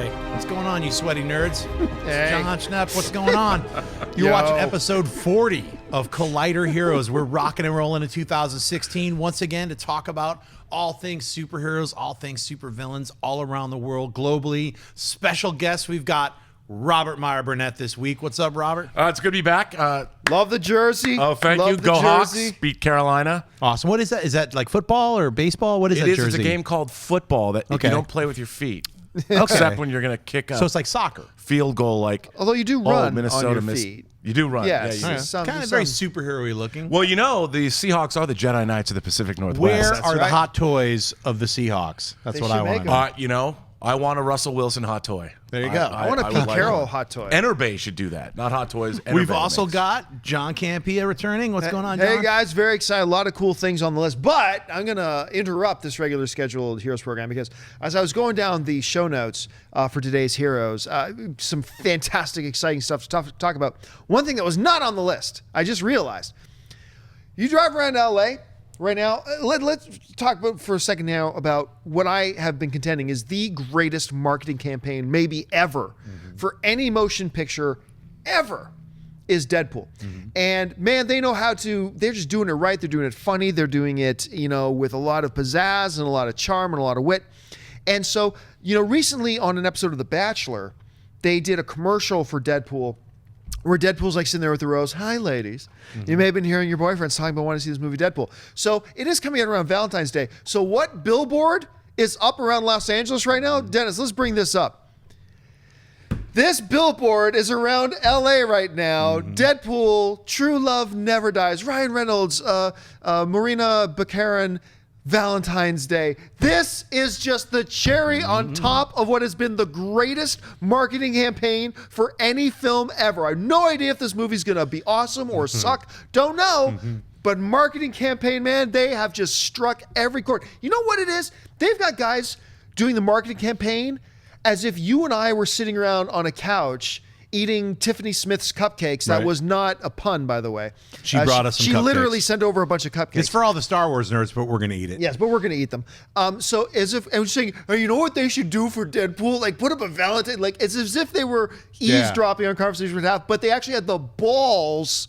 Hey, what's going on, you sweaty nerds? Hey. Jon Schnepp, what's going on? You're watching episode 40 of Collider Heroes. We're rocking and rolling in 2016 once again to talk about all things superheroes, all things supervillains all around the world, globally. Special guests, we've got Robert Meyer Burnett this week. What's up, Robert? It's good to be back. Love the jersey. Oh, thank Love you. the Go Hawks. jersey. Beat Carolina. Awesome. What is that? Is that like football or baseball? What is that It is. jersey? It's a game called football that Okay. you don't play with your feet. Okay. Except when you're going to kick a So it's like soccer. field goal like Although you do run Minnesota on your missed. feet. You do run. Yes. Yeah, you do. Some- Kind of some- very superhero-y looking. Well, you know, the Seahawks are the Jedi Knights of the Pacific Northwest. Where That's are the right. hot toys of the Seahawks? That's They what should I want make to them. know. You know, I want a Russell Wilson hot toy. There you go. I want a would Pete like Carroll one. hot toy. Enterbay should do that. Not hot toys. We've Enterbay also makes. got John Campea returning. What's going on, John? Hey guys, very excited. A lot of cool things on the list, but I'm going to interrupt this regular scheduled Heroes program because as I was going down the show notes for today's Heroes, some fantastic, exciting stuff to talk about. One thing that was not on the list, I just realized. You drive around LA right now. Let's talk about for a second now about what I have been contending is the greatest marketing campaign maybe ever for any motion picture ever is Deadpool. And man, they know how to, they're just doing it right. They're doing it funny. They're doing it, you know, with a lot of pizzazz and a lot of charm and a lot of wit. And so, you know, recently on an episode of The Bachelor, they did a commercial for Deadpool where Deadpool's like sitting there with the rose. Hi, ladies. You may have been hearing your boyfriends talking about wanting to see this movie Deadpool. So it is coming out around Valentine's Day. So what billboard is up around Los Angeles right now? Dennis, let's bring this up. This billboard is around LA right now. Deadpool, True Love Never Dies, Ryan Reynolds, Marina Baccarin, Valentine's Day. This is just the cherry on top of what has been the greatest marketing campaign for any film ever. I have no idea if this movie's going to be awesome or suck. Don't know. But marketing campaign, man, they have just struck every chord. You know what it is? They've got guys doing the marketing campaign as if you and I were sitting around on a couch eating Tiffany Smith's cupcakes. That Right. was not a pun, by the way. She brought us some She cupcakes. literally sent over a bunch of cupcakes. It's for all the Star Wars nerds, but we're going to eat it. Yes, but we're going to eat them. So as if I was saying, hey, you know what they should do for Deadpool? Like put up a Valentine. Like it's as if they were eavesdropping on conversations we'd have, but they actually had the balls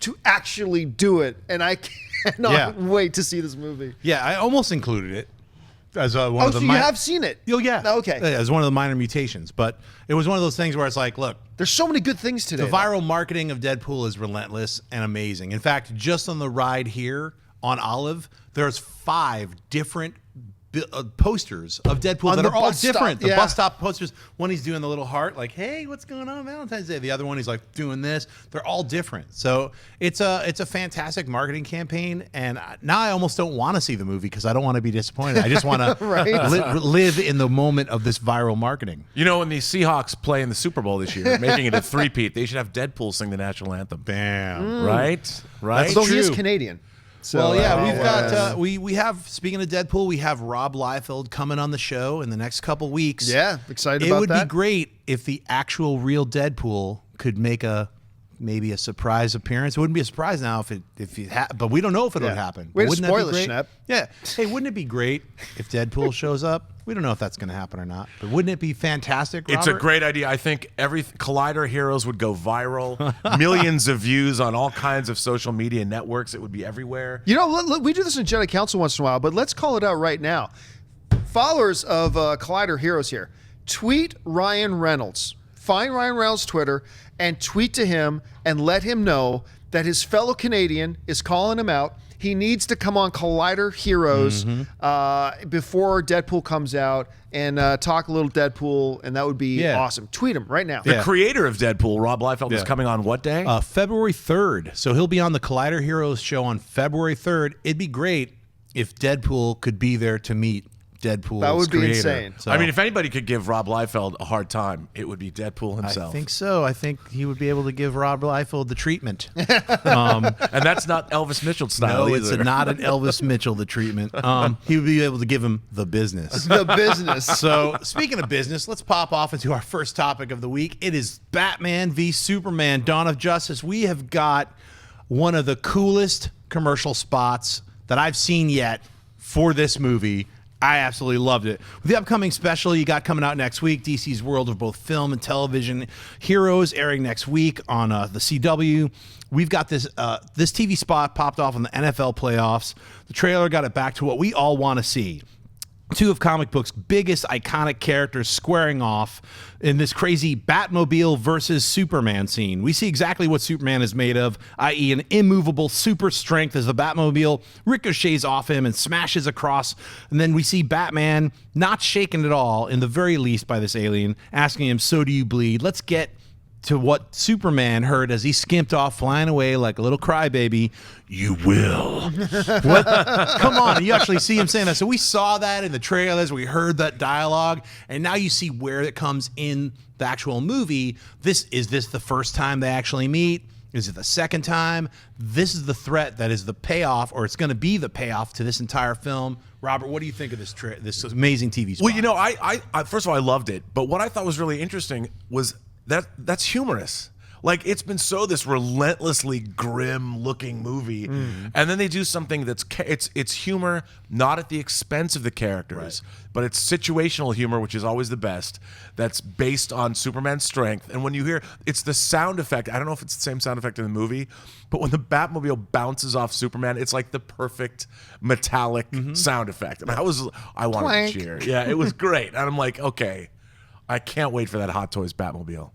to actually do it. And I cannot wait to see this movie. Yeah, I almost included it as one Oh, of the so you have seen it? Oh, yeah. Okay. Yeah, as one of the minor mutations. But it was one of those things where it's like, look, There's so many good things today. the viral marketing of Deadpool is relentless and amazing. In fact, just on the ride here on Olive, there's 5 different posters of Deadpool On that the are all bus stop, different. The yeah. bus stop posters, one he's doing the little heart, like, hey, what's going on Valentine's Day? The other one he's like doing this. They're all different. So it's a fantastic marketing campaign. And now I almost don't want to see the movie because I don't want to be disappointed. I just want to Right. live in the moment of this viral marketing. You know, when the Seahawks play in the Super Bowl this year, making it a three-peat, they should have Deadpool sing the national anthem. Bam. Right? Right? Although he is true. Canadian. So, Well, yeah, we've got we have, speaking of Deadpool, we have Rob Liefeld coming on the show in the next couple weeks. Yeah, excited It about would that. be great if the actual real Deadpool could make maybe a surprise appearance. It wouldn't be a surprise now but we don't know if it would happen. Way to Wouldn't that be spoil it, great? Schnepp. Yeah. Hey, wouldn't it be great if Deadpool shows up? We don't know if that's going to happen or not, but wouldn't it be fantastic, Robert? It's a great idea. I think every Collider Heroes would go viral. Millions of views on all kinds of social media networks. It would be everywhere. You know, we do this in Jedi Council once in a while, but let's call it out right now. Followers of Collider Heroes here, tweet Ryan Reynolds. Find Ryan Reynolds' Twitter and tweet to him and let him know that his fellow Canadian is calling him out. He needs to come on Collider Heroes before Deadpool comes out and talk a little Deadpool, and that would be awesome. Tweet him right now. The creator of Deadpool, Rob Liefeld, is coming on what day? February 3rd. So he'll be on the Collider Heroes show on February 3rd. It'd be great if Deadpool could be there to meet Deadpool's That would be creator. insane. So, I mean, if anybody could give Rob Liefeld a hard time, it would be Deadpool himself. I think so. I think he would be able to give Rob Liefeld the treatment. And that's not Elvis Mitchell style No, it's either. not an Elvis Mitchell, the treatment. He would be able to give him the business. The business. So, speaking of business, let's pop off into our first topic of the week. It is Batman v Superman, Dawn of Justice. We have got one of the coolest commercial spots that I've seen yet for this movie. I absolutely loved it. With the upcoming special you got coming out next week, DC's world of both film and television heroes, airing next week on the CW. We've got this TV spot popped off on the NFL playoffs. The trailer got it back to what we all want to see. Two of comic books' biggest iconic characters squaring off in this crazy Batmobile versus Superman scene. We see exactly what Superman is made of, i.e. an immovable super strength as the Batmobile ricochets off him and smashes across. And then we see Batman not shaken at all, in the very least, by this alien, asking him, "So do you bleed?" Let's get to what Superman heard as he skimped off, flying away like a little crybaby. "You will." What? Come on, you actually see him saying that. So we saw that in the trailers, we heard that dialogue, and now you see where it comes in the actual movie. Is this the first time they actually meet? Is it the second time? This is the threat that is the payoff, or it's going to be the payoff to this entire film. Robert, what do you think of this amazing TV spot? Well, you know, I first of all, I loved it, but what I thought was really interesting was that's humorous. Like, it's been this relentlessly grim looking movie, and then they do something it's humor, not at the expense of the characters, but it's situational humor, which is always the best. That's based on Superman's strength, and when you hear, it's the sound effect. I don't know if it's the same sound effect in the movie, but when the Batmobile bounces off Superman, it's like the perfect metallic sound effect, and I wanted Clank. to cheer. Yeah, it was great, and I'm like, okay, I can't wait for that Hot Toys Batmobile.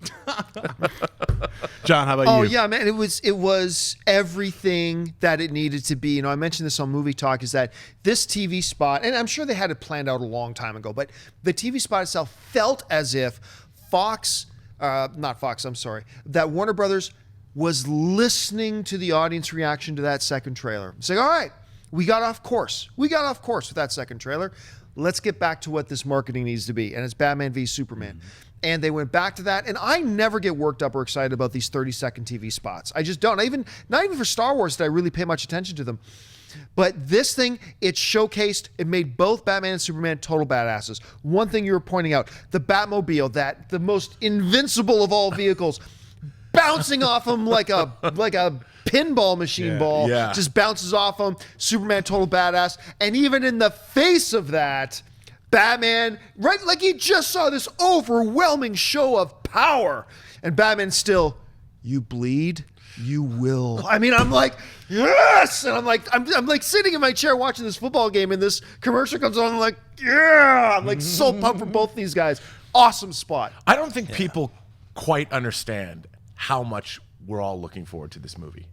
John, how about you? Oh yeah, man! It was everything that it needed to be. You know, I mentioned this on Movie Talk. Is that this TV spot? And I'm sure they had it planned out a long time ago. But the TV spot itself felt as if not Fox. I'm sorry. That Warner Brothers was listening to the audience reaction to that second trailer. Saying, "All right, we got off course. We got off course with that second trailer. Let's get back to what this marketing needs to be." And it's Batman v Superman. And they went back to that. And I never get worked up or excited about these 30-second TV spots. I just don't. Not even for Star Wars did I really pay much attention to them. But this thing, it showcased, it made both Batman and Superman total badasses. One thing you were pointing out, the Batmobile, the most invincible of all vehicles, bouncing off him like a pinball machine ball, just bounces off him. Superman, total badass. And even in the face of that, Batman, right, like he just saw this overwhelming show of power. And Batman still, "You bleed, you will." I mean, I'm like, yes! And I'm like sitting in my chair watching this football game, and this commercial comes on, I'm like, yeah! I'm like so pumped for both these guys. Awesome spot. I don't think people quite understand how much we're all looking forward to this movie.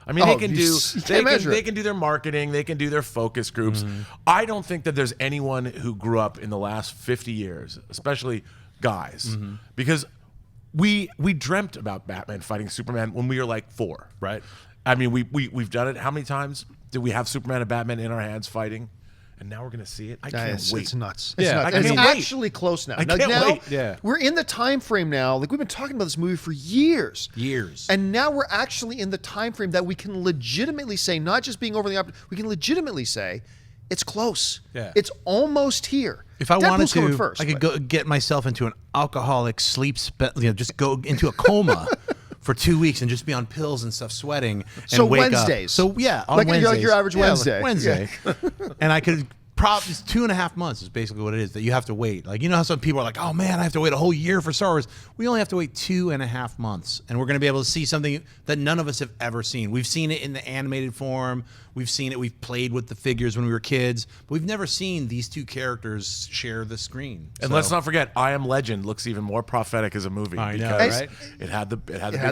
I mean, they can do their marketing, they can do their focus groups. I don't think that there's anyone who grew up in the last 50 years, especially guys, because we dreamt about Batman fighting Superman when we were like 4, right? I mean, we've done it. How many times did we have Superman and Batman in our hands fighting? And now we're going to see it. I can't wait. It's nuts. Yeah, It's actually close now. I can't wait. Yeah. We're in the time frame now. Like, we've been talking about this movie for years. And now we're actually in the time frame that we can legitimately say, not just being overly optimistic, we can legitimately say it's close. Yeah. It's almost here. If I wanted Deadpool's coming to, first, I could go get myself into an alcoholic sleep, just go into a coma for 2 weeks and just be on pills and stuff, sweating. And So wake Wednesdays. Up. So yeah, on Like Wednesdays. your average Wednesday. Like Wednesday. And I could. It's 2.5 months is basically what it is that you have to wait. Like, you know how some people are like, "Oh man, I have to wait a whole year for Star Wars." We only have to wait 2.5 months, and we're going to be able to see something that none of us have ever seen. We've seen it in the animated form. We've seen it. We've played with the figures when we were kids, but we've never seen these two characters share the screen. And let's not forget, I Am Legend looks even more prophetic as a movie. I know, because right? It had the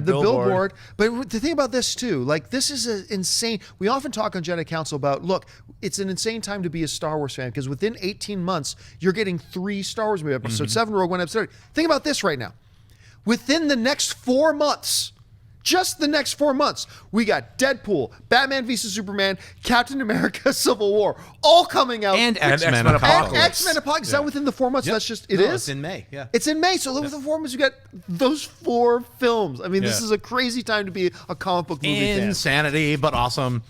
billboard. But the thing about this too, like, this is an insane. We often talk on Jedi Council about, look, it's an insane time to be a Star Wars fan, because within 18 months you're getting 3 Star Wars movie episodes, 7 Rogue One episodes. Think about this right now. Within the next 4 months, just the next 4 months, we got Deadpool, Batman v Superman, Captain America: Civil War, all coming out, And X-Men X-Men Apocalypse. and X-Men Apocalypse. Is that within the 4 months? Yep. That's just No, it's in May. Yeah. It's in May. So within the 4 months, you got those 4 films. I mean, this Yeah. is a crazy time to be a comic book movie fan. Insanity, but awesome.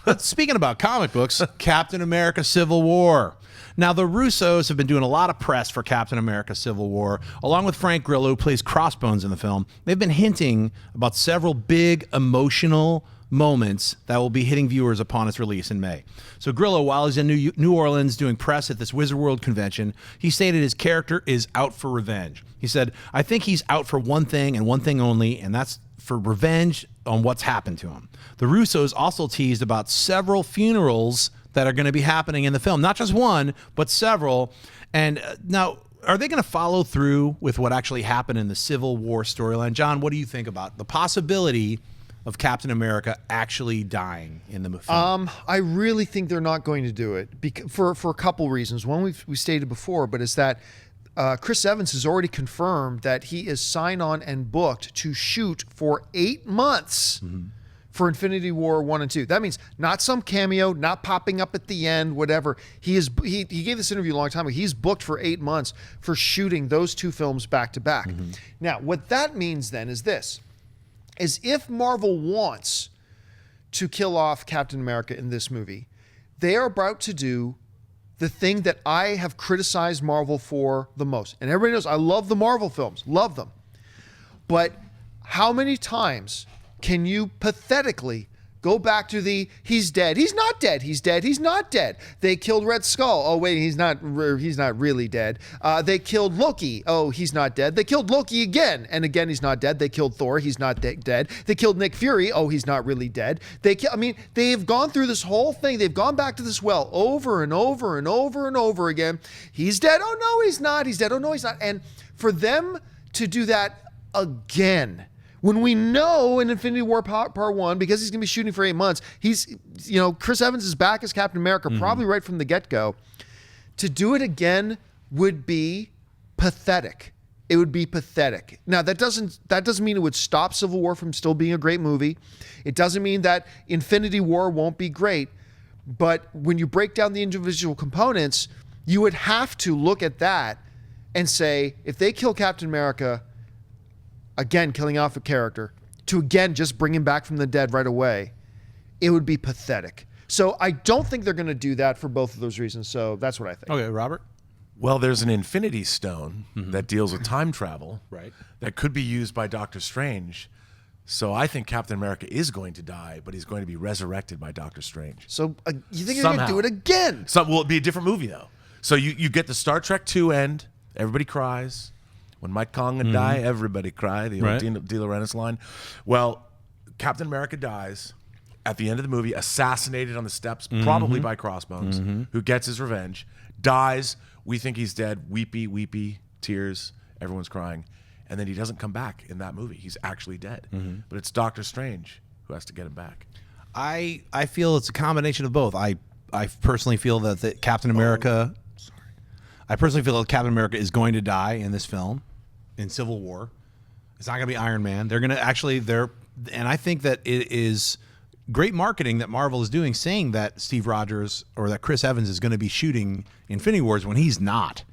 But speaking about comic books, Captain America: Civil War. Now, the Russos have been doing a lot of press for Captain America: Civil War, along with Frank Grillo, who plays Crossbones in the film. They've been hinting about several big emotional moments that will be hitting viewers upon its release in May. So Grillo, while he's in New Orleans doing press at this Wizard World convention, he stated his character is out for revenge. He said, I think he's out for one thing and one thing only, and that's for revenge on what's happened to him. The Russos also teased about several funerals that are going to be happening in the film. Not just one, but several. And now, are they going to follow through with what actually happened in the Civil War storyline? John, what do you think about the possibility of Captain America actually dying in the film? I really think they're not going to do it for a couple reasons. One we stated before, but is that Chris Evans has already confirmed that he is signed on and booked to shoot for 8 months for Infinity War 1 and 2. That means not some cameo, not popping up at the end, whatever. He gave this interview a long time ago. He's booked for 8 months for shooting those two films back to back. Now, what that means then is this, is if Marvel wants to kill off Captain America in this movie, they are about to do the thing that I have criticized Marvel for the most. And everybody knows I love the Marvel films, love them. But how many times can you pathetically go back to the he's dead, he's not dead, he's dead, he's not dead. They killed Red Skull. Oh wait, he's not really dead. They killed Loki. Oh, he's not dead. They killed Loki again, and again he's not dead. They killed Thor. He's not dead. They killed Nick Fury. Oh, he's not really dead. They've gone through this whole thing. They've gone back to this well over and over and over and over again. He's dead. Oh no, he's not. He's dead. Oh no, he's not. And for them to do that again, when we know in Infinity War Part 1, because he's going to be shooting for 8 months, Chris Evans is back as Captain America probably right from the get-go. To do it again would be pathetic. It would be pathetic. Now, that doesn't mean it would stop Civil War from still being a great movie. It doesn't mean that Infinity War won't be great. But when you break down the individual components, you would have to look at that and say, if they kill Captain America, again, killing off a character, to again just bring him back from the dead right away, it would be pathetic. So I don't think they're going to do that for both of those reasons. So that's what I think. Okay, Robert? Well, there's an Infinity Stone that deals with time travel that could be used by Doctor Strange. So I think Captain America is going to die, but he's going to be resurrected by Doctor Strange. So you think they're going to do it again? Well, it'll be a different movie, though. So you get the Star Trek 2 end. Everybody cries. When Mike Conga die, everybody cry. The old De Laurentiis line. Well, Captain America dies at the end of the movie, assassinated on the steps, probably by Crossbones, who gets his revenge, dies. We think he's dead. Weepy, weepy, tears. Everyone's crying. And then he doesn't come back in that movie. He's actually dead. But it's Doctor Strange who has to get him back. I feel it's a combination of both. I personally feel that Captain America... I personally feel that Captain America is going to die in this film, in Civil War. It's not going to be Iron Man. They're going to actually, and I think that it is great marketing that Marvel is doing, saying that Steve Rogers or that Chris Evans is going to be shooting Infinity Wars when he's not.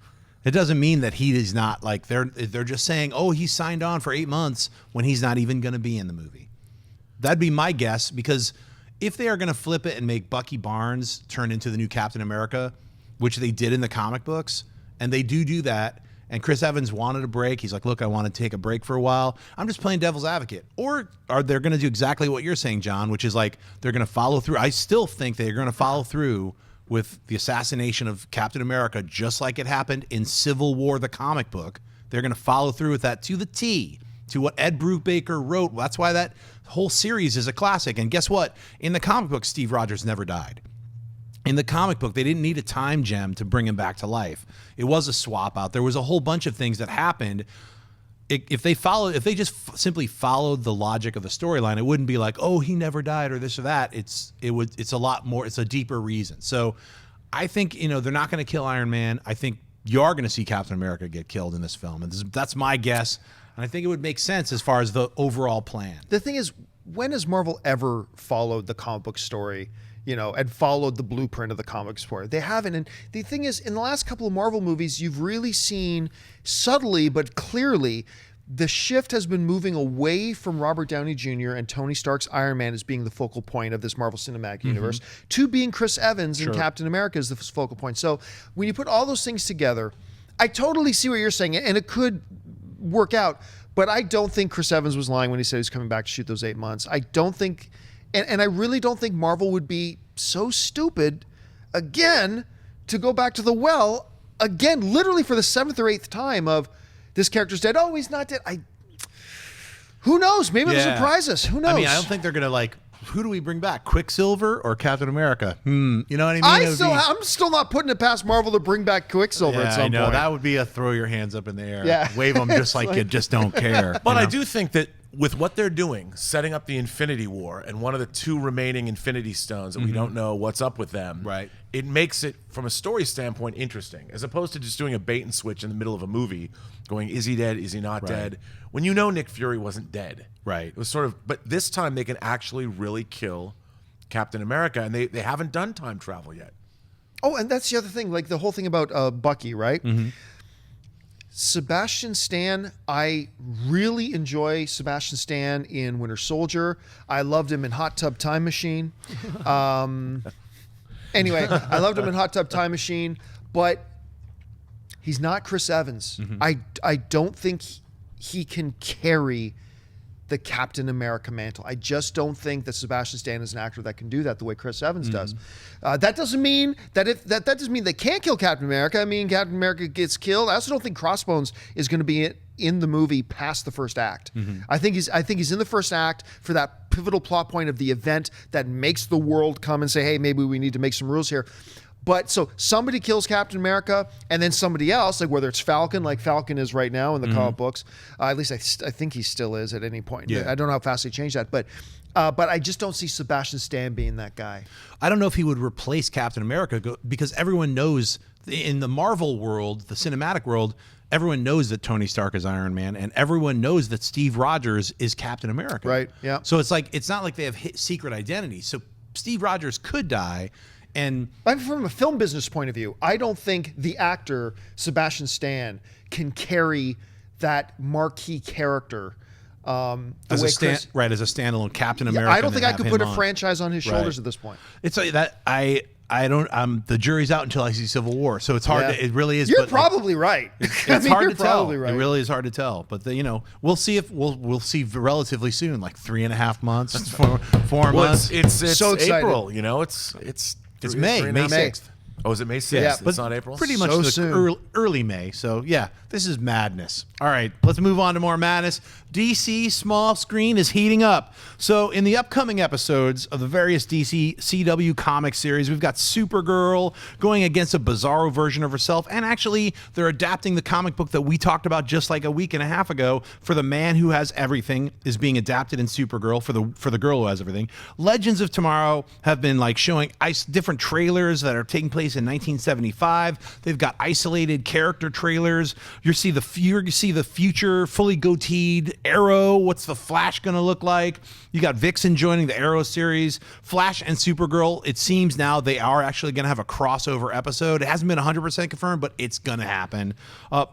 It doesn't mean that he is not, like, they're just saying, oh, he's signed on for 8 months when he's not even going to be in the movie. That'd be my guess, because if they are going to flip it and make Bucky Barnes turn into the new Captain America, which they did in the comic books, and they do that, and Chris Evans wanted a break. He's like, look, I want to take a break for a while. I'm just playing devil's advocate. Or are they going to do exactly what you're saying, John, which is like they're going to follow through? I still think they're going to follow through with the assassination of Captain America, just like it happened in Civil War, the comic book. They're going to follow through with that to the T, to what Ed Brubaker wrote. That's why that whole series is a classic. And guess what? In the comic book, Steve Rogers never died. In the comic book, they didn't need a time gem to bring him back to life. It was a swap out. There was a whole bunch of things that happened. If they just simply followed the logic of the storyline, it wouldn't be like, oh, he never died or this or that. It's a lot more. It's a deeper reason. So I think they're not going to kill Iron Man. I think you are going to see Captain America get killed in this film, and that's my guess. And I think it would make sense as far as the overall plan. The thing is, when has Marvel ever followed the comic book story? And followed the blueprint of the comic story. They haven't. And the thing is, in the last couple of Marvel movies, you've really seen subtly but clearly the shift has been moving away from Robert Downey Jr. and Tony Stark's Iron Man as being the focal point of this Marvel Cinematic Universe to being Chris Evans and Captain America as the focal point. So when you put all those things together, I totally see what you're saying, and it could work out. But I don't think Chris Evans was lying when he said he's coming back to shoot those 8 months. I don't think And I really don't think Marvel would be so stupid, again, to go back to the well, again, literally for the 7th or 8th time of this character's dead. Oh, he's not dead. Who knows? Maybe they'll surprise us. Who knows? I mean, I don't think they're going to like, who do we bring back? Quicksilver or Captain America? You know what I mean? I'm still not putting it past Marvel to bring back Quicksilver at some I know. point. That would be a throw your hands up in the air. Yeah. Wave them just like you just don't care. But I do think that with what they're doing, setting up the Infinity War and one of the 2 remaining Infinity Stones that we don't know what's up with them, Right. it makes it, from a story standpoint, interesting, as opposed to just doing a bait and switch in the middle of a movie, going, is he dead, is he not dead? When you know Nick Fury wasn't dead. Right. It was sort of, but this time they can actually really kill Captain America, and they haven't done time travel yet. Oh, and that's the other thing, like the whole thing about Bucky, right? Sebastian Stan, I really enjoy Sebastian Stan in Winter Soldier. I loved him in Hot Tub Time Machine. Anyway, I loved him in Hot Tub Time Machine, but he's not Chris Evans. I don't think he can carry the Captain America mantle. I just don't think that Sebastian Stan is an actor that can do that the way Chris Evans does. That doesn't mean that that doesn't mean they can't kill Captain America. I mean, Captain America gets killed. I also don't think Crossbones is going to be in the movie past the first act. I think he's in the first act for that pivotal plot point of the event that makes the world come and say, hey, maybe we need to make some rules here. But so somebody kills Captain America, and then somebody else, like whether it's Falcon, like Falcon is right now in the comic books. At least I think he still is at any point. Yeah. I don't know how fast they change that, but I just don't see Sebastian Stan being that guy. I don't know if he would replace Captain America because everyone knows in the Marvel world, the cinematic world, everyone knows that Tony Stark is Iron Man, and everyone knows that Steve Rogers is Captain America. Right, yeah. So it's like, it's not like they have secret identities. So Steve Rogers could die. And From a film business point of view, I don't think the actor Sebastian Stan can carry that marquee character as a standalone Captain America. I don't think I could put a franchise on his shoulders at this point. It's like that. I don't. The jury's out until I see Civil War, so it's hard. Yeah. It really is. You're probably right. It's hard to tell. Right. It really is hard to tell. But we'll see if we'll see relatively soon, like 3.5 months, 4 months. It's so excited. April. It's May 6th. Oh, is it May 6th? Yeah, It's not April? Pretty much So soon. early May. So, yeah, this is madness. All right, let's move on to more madness. DC small screen is heating up. So, in the upcoming episodes of the various DC CW comic series, we've got Supergirl going against a bizarro version of herself. And actually, they're adapting the comic book that we talked about just like a week and a half ago for The Man Who Has Everything is being adapted in Supergirl for the girl who has everything. Legends of Tomorrow have been like showing different trailers that are taking place in 1975. They've got isolated character trailers. You see the future fully goateed Arrow. What's the Flash going to look like? You got Vixen joining the Arrow series. Flash and Supergirl, it seems now they are actually going to have a crossover episode. It hasn't been 100% confirmed, but it's going to happen.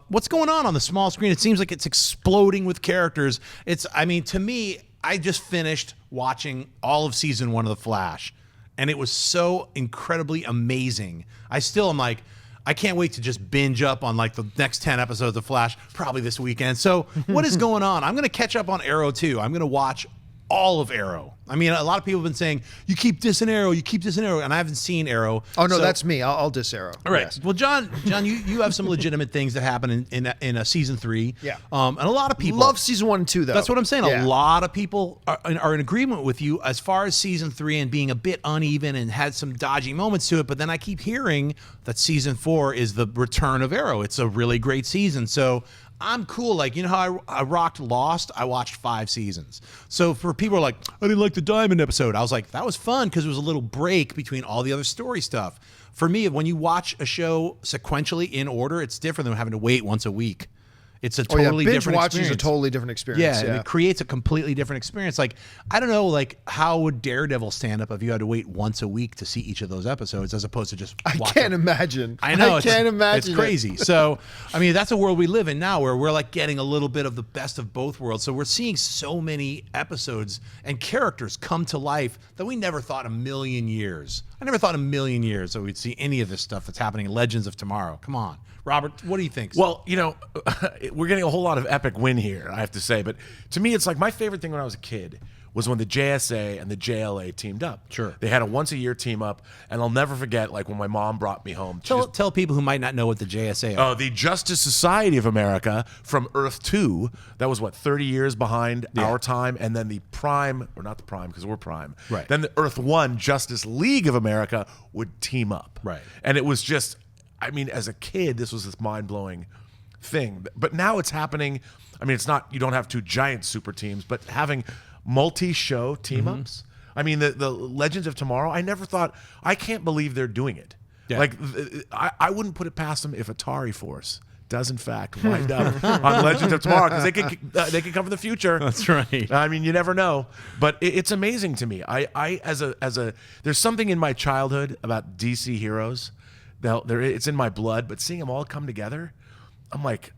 What's going on the small screen? It seems like it's exploding with characters. To me, I just finished watching all of season 1 of The Flash, and it was so incredibly amazing. I still am like, I can't wait to just binge up on like the next 10 episodes of Flash, probably this weekend. So what is going on? I'm going to catch up on Arrow too. I'm going to watch all of Arrow. I mean, a lot of people have been saying, you keep dissing Arrow, and I haven't seen Arrow. Oh, no, that's me. I'll diss Arrow. All right. Yes. Well, John, you have some legitimate things that happen in season 3. Yeah. And a lot of people love season 1 and 2, though. That's what I'm saying. Yeah. A lot of people are in agreement with you as far as season 3 and being a bit uneven and had some dodgy moments to it. But then I keep hearing that season 4 is the return of Arrow. It's a really great season. So I'm cool. Like, you know how I rocked Lost? I watched 5 seasons. So for people who are like, I didn't like the Diamond episode, I was like, that was fun because it was a little break between all the other story stuff. For me, when you watch a show sequentially in order, it's different than having to wait once a week. It's a totally binge different watching experience. is a totally different experience. Yeah, it creates a completely different experience. Like, I don't know, like, how would Daredevil stand up if you had to wait once a week to see each of those episodes as opposed to just I watch can't them? imagine. I know. I can't imagine. It's crazy. So, I mean, that's a world we live in now where we're like getting a little bit of the best of both worlds. So we're seeing so many episodes and characters come to life that we never thought a million years. I never thought a million years that we'd see any of this stuff that's happening in Legends of Tomorrow. Come on. Robert, what do you think? Well, we're getting a whole lot of epic win here, I have to say. But to me, it's like my favorite thing when I was a kid was when the JSA and the JLA teamed up. Sure. They had a once-a-year team up, and I'll never forget, like, when my mom brought me home. Tell people who might not know what the JSA are. Oh, the Justice Society of America from Earth 2. That was, 30 years behind our time. And then the Prime, or not the Prime, because we're Prime. Right. Then the Earth 1 Justice League of America would team up. Right. And it was just, I mean, as a kid, this was this mind-blowing thing. But now it's happening. I mean, it's not, you don't have two giant super teams, but having multi-show team-ups. I mean, the Legends of Tomorrow, I never thought, I can't believe they're doing it. Yeah. Like, I wouldn't put it past them if Atari Force does, in fact, wind up on Legends of Tomorrow, because they could come from the future. That's right. I mean, you never know. But it's amazing to me. There's something in my childhood about DC heroes. It's in my blood, but seeing them all come together, I'm like,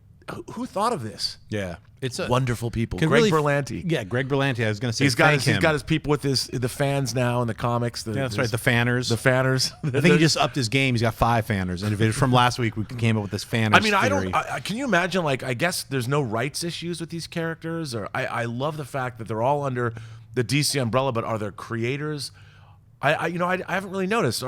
who thought of this? Yeah. It's Wonderful people. Can Greg really- Berlanti. Yeah, Greg Berlanti. I was going to say He's got thank him. his people with the fans now in the comics. Yeah, that's right. The fanners. The fanners. I think he just upped his game. He's got 5 fanners. And from last week, we came up with this fanners I mean, theory. can you imagine? Like, I guess there's no rights issues with these characters, or I love the fact that they're all under the DC umbrella, but are there creators? I haven't really noticed.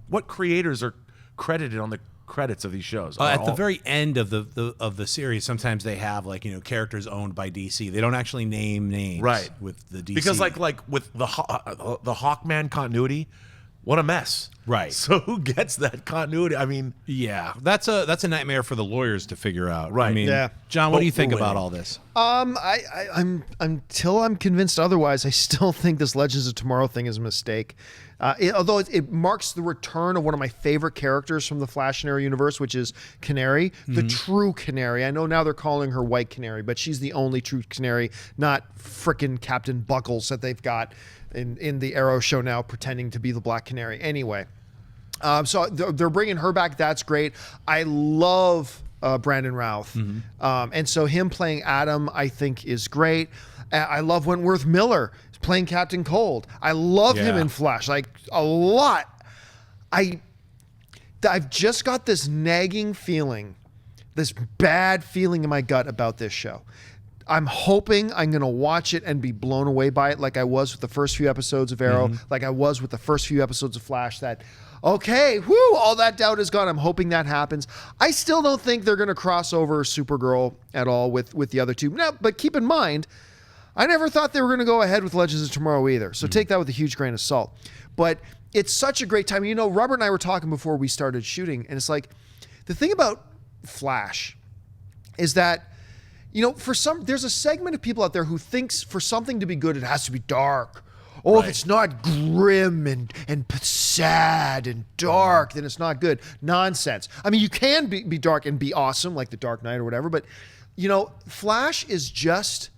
What creators are credited on the credits of these shows? At the very end of the series, sometimes they have characters owned by DC. They don't actually name names, right, with the DC, because like with the Hawkman continuity, what a mess, right? So who gets that continuity? I mean, yeah, that's a nightmare for the lawyers to figure out, right? I mean, yeah. John, what do you think about all this? I'm until I'm convinced otherwise, I still think this Legends of Tomorrow thing is a mistake. Although it marks the return of one of my favorite characters from the Flash and Arrow universe, which is Canary, the true Canary. I know now they're calling her White Canary, but she's the only true Canary, not frickin' Captain Buckles that they've got in the Arrow show now, pretending to be the Black Canary. Anyway, so they're bringing her back. That's great. I love Brandon Routh, and so him playing Adam, I think, is great. I love Wentworth Miller playing Captain Cold. I love him in Flash, like a lot. I've just got this nagging feeling, this bad feeling in my gut about this show. I'm hoping I'm going to watch it and be blown away by it, like I was with the first few episodes of Arrow, like I was with the first few episodes of Flash, that, okay, whoo, all that doubt is gone. I'm hoping that happens. I still don't think they're going to cross over Supergirl at all with the other two. Now, but keep in mind, I never thought they were going to go ahead with Legends of Tomorrow either. So take that with a huge grain of salt. But it's such a great time. You know, Robert and I were talking before we started shooting, and it's like, the thing about Flash is that, there's a segment of people out there who thinks for something to be good, it has to be dark. Oh, if it's not grim and sad and dark, then it's not good. Nonsense. I mean, you can be dark and be awesome, like The Dark Knight or whatever, but, Flash is just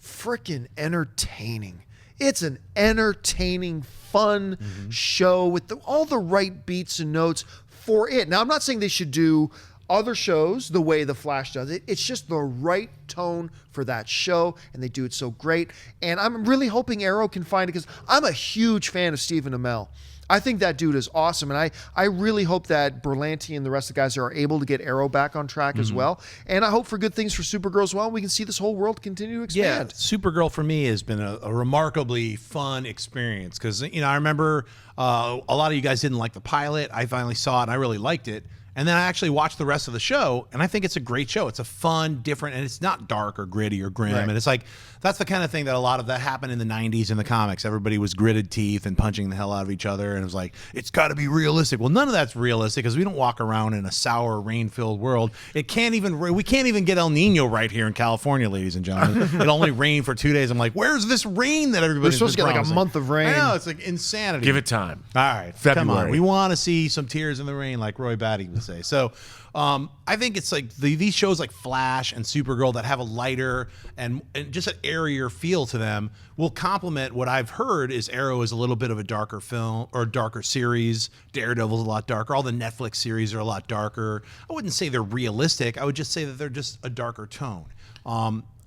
freaking entertaining. It's an entertaining, fun show with all the right beats and notes for it. Now, I'm not saying they should do other shows the way The Flash does it. It's just the right tone for that show, and they do it so great. And I'm really hoping Arrow can find it, because I'm a huge fan of Stephen Amell. I think that dude is awesome, and I really hope that Berlanti and the rest of the guys are able to get Arrow back on track as well. And I hope for good things for Supergirl as well. We can see this whole world continue to expand. Yeah, Supergirl for me has been a remarkably fun experience, because I remember a lot of you guys didn't like the pilot. I finally saw it, and I really liked it. And then I actually watched the rest of the show, and I think it's a great show. It's a fun, different, and it's not dark or gritty or grim. Right. And it's like, that's the kind of thing that a lot of that happened in the 90s in the comics. Everybody was gritted teeth and punching the hell out of each other, and it was like, it's got to be realistic. Well, none of that's realistic, because we don't walk around in a sour, rain-filled world. We can't even get El Nino right here in California, ladies and gentlemen. It only rained for 2 days. I'm like, where's this rain that everybody's We're supposed to get like a month of rain. I know, it's like insanity. give it time. All right, come on. We want to see some tears in the rain, like Roy Batty would say. So I think it's like these shows like Flash and Supergirl that have a lighter and just an airier feel to them will complement what I've heard is Arrow is a little bit of a darker film or darker series. Daredevil's a lot darker. All the Netflix series are a lot darker. I wouldn't say they're realistic. I would just say that they're just a darker tone.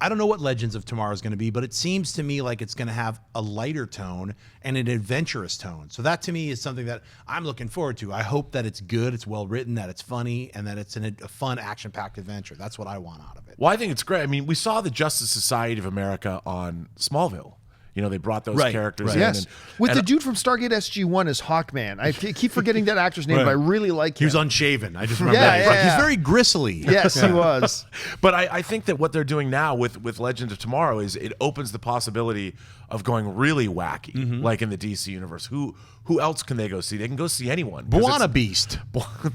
I don't know what Legends of Tomorrow is going to be, but it seems to me like it's going to have a lighter tone and an adventurous tone. So that to me is something that I'm looking forward to. I hope that it's good, it's well written, that it's funny, and that it's a fun, action-packed adventure. That's what I want out of it. Well, I think it's great. I mean, we saw the Justice Society of America on Smallville. You know, they brought those Right, characters right. in. Yes, with and the dude from Stargate SG-1 as Hawkman. I keep forgetting that actor's name, Right. but I really like He him. was unshaven. I just remember Yeah, that. yeah, He's yeah. very gristly. Yes, he was. But I think that what they're doing now with Legends of Tomorrow is it opens the possibility of going really wacky, like in the DC universe. Who else can they go see? They can go see anyone. 'Cause Buana it's- Beast.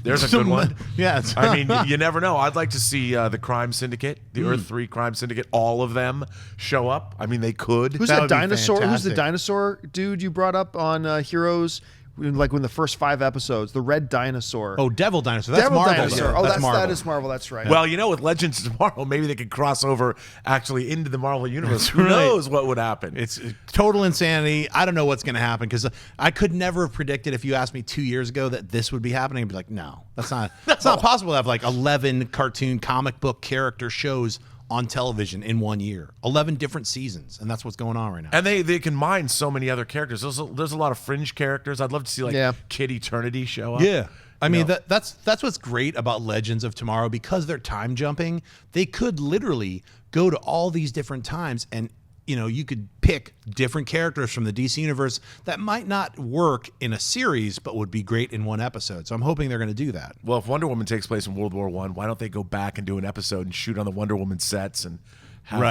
There's a good one. Yeah. I mean, you never know. I'd like to see the Crime Syndicate, the Earth 3 Crime Syndicate, all of them show up. I mean, they could. Who's That that would be dinosaur? Who's the fantastic. dinosaur dude you brought up on Heroes? Like when the first 5 episodes, the red dinosaur. Oh, Devil Dinosaur. That's Devil Marvel. Dinosaur. Yeah, Oh, that Marvel. is Marvel. That's right. Well, you know, with Legends of Tomorrow, maybe they could cross over actually into the Marvel universe. Who right. knows what would happen? It's total insanity. I don't know what's going to happen because I could never have predicted if you asked me 2 years ago that this would be happening. I'd be like, no, that's not. It's not possible to have like 11 cartoon comic book character shows on television in 1 year, 11 different seasons, and that's what's going on right now. And they can mine so many other characters. There's a lot of fringe characters. I'd love to see like Yeah. Kid Eternity show up. Yeah. I mean, know. that's what's great about Legends of Tomorrow because they're time jumping. They could literally go to all these different times and, you know, you could pick different characters from the DC universe that might not work in a series, but would be great in one episode. So I'm hoping they're going to do that. Well, if Wonder Woman takes place in World War I, why don't they go back and do an episode and shoot on the Wonder Woman sets and have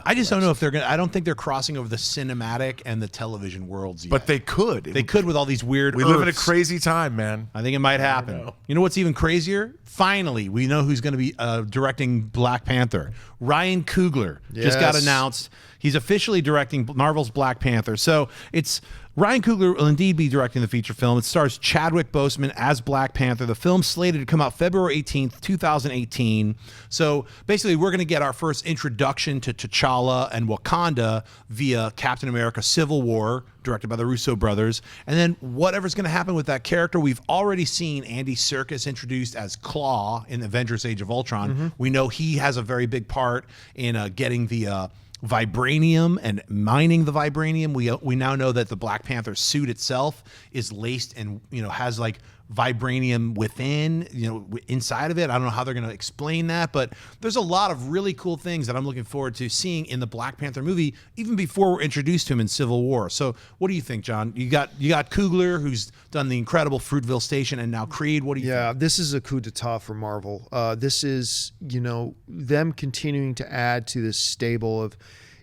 I just don't know if they're going to, I don't think they're crossing over the cinematic and the television worlds yet. But they could. They could with all these weird We live in a Earths. crazy time, man. I think it might happen. You know what's even crazier? Finally, we know who's going to be directing Black Panther. Ryan Coogler just got Yes. announced. He's officially directing Marvel's Black Panther. So it's Ryan Coogler will indeed be directing the feature film. It stars Chadwick Boseman as Black Panther. The film's slated to come out February 18th, 2018. So basically, we're going to get our first introduction to T'Challa and Wakanda via Captain America Civil War, directed by the Russo brothers. And then whatever's going to happen with that character, we've already seen Andy Serkis introduced as Claw in Avengers Age of Ultron. We know he has a very big part in getting the vibranium and mining the vibranium. We now know that the Black Panther suit itself is laced and, you know, has like vibranium within, you know, inside of it. I don't know how they're going to explain that, but there's a lot of really cool things that I'm looking forward to seeing in the Black Panther movie, even before we're introduced to him in Civil War. So what do you think, John? You got Coogler, who's done the incredible Fruitvale Station, and now Creed. What do you think? Yeah, this is a coup d'etat for Marvel. This is, you know, them continuing to add to this stable of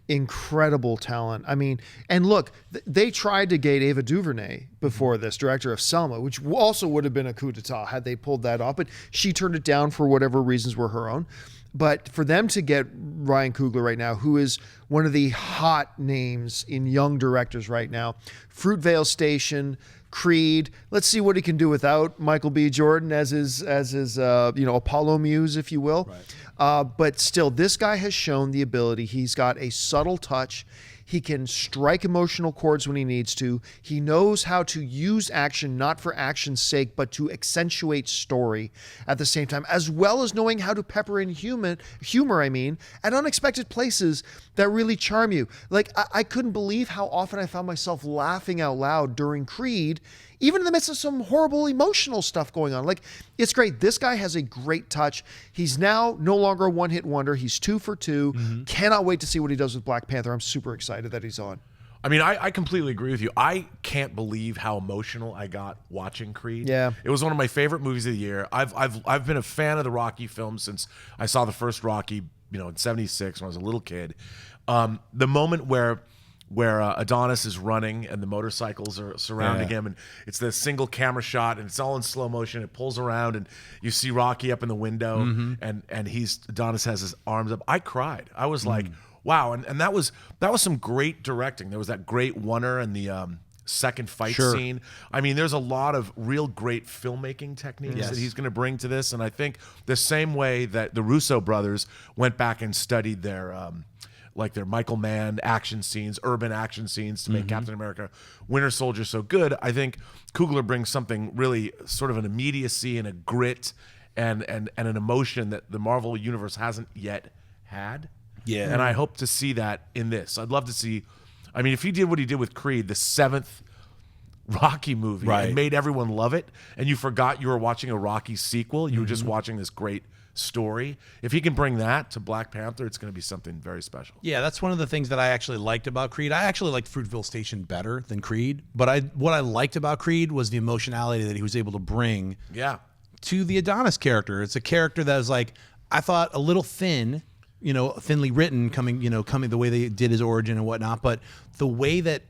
incredible talent. I mean, and look, they tried to get Ava DuVernay before this, director of Selma, which also would have been a coup d'etat had they pulled that off, but she turned it down for whatever reasons were her own. But for them to get Ryan Coogler right now, who is one of the hot names in young directors right now, Fruitvale Station, Creed. Let's see what he can do without Michael B. Jordan as his you know, Apollo muse, if you will. But still, this guy has shown the ability. He's got a subtle touch. He can strike emotional chords when he needs to. He knows how to use action, not for action's sake, but to accentuate story at the same time, as well as knowing how to pepper in humor, at unexpected places that really charm you. Like, I couldn't believe how often I found myself laughing out loud during Creed, even in the midst of some horrible emotional stuff going on. Like, it's great. This guy has a great touch. He's now no longer a one-hit wonder. He's 2 for 2. Cannot wait to see what he does with Black Panther. I'm super excited that he's on. I mean, I completely agree with you. I can't believe how emotional I got watching Creed. Yeah. It was one of my favorite movies of the year. I've been a fan of the Rocky films since I saw the first Rocky, you know, in '76 when I was a little kid. The moment where Adonis is running and the motorcycles are surrounding him, and it's the single camera shot and it's all in slow motion. It pulls around and you see Rocky up in the window and Adonis has his arms up. I cried. I was like, wow. And that was some great directing. There was that great oneer and the second fight scene. I mean, there's a lot of real great filmmaking techniques that he's going to bring to this. And I think the same way that the Russo brothers went back and studied their Michael Mann action scenes, urban action scenes to make Captain America Winter Soldier so good, I think Coogler brings something really sort of an immediacy and a grit and an emotion that the Marvel Universe hasn't yet had. Yeah. And I hope to see that in this. I'd love to see, I mean, if he did what he did with Creed, the 7th Rocky movie, and made everyone love it, and you forgot you were watching a Rocky sequel, you were just watching this great story. If he can bring that to Black Panther, it's going to be something very special. Yeah, that's one of the things that I actually liked about Creed. I actually liked Fruitville Station better than Creed, but what I liked about Creed was the emotionality that he was able to bring to the Adonis character. It's a character that is like, I thought a little thin, thinly written, coming the way they did his origin and whatnot, but the way that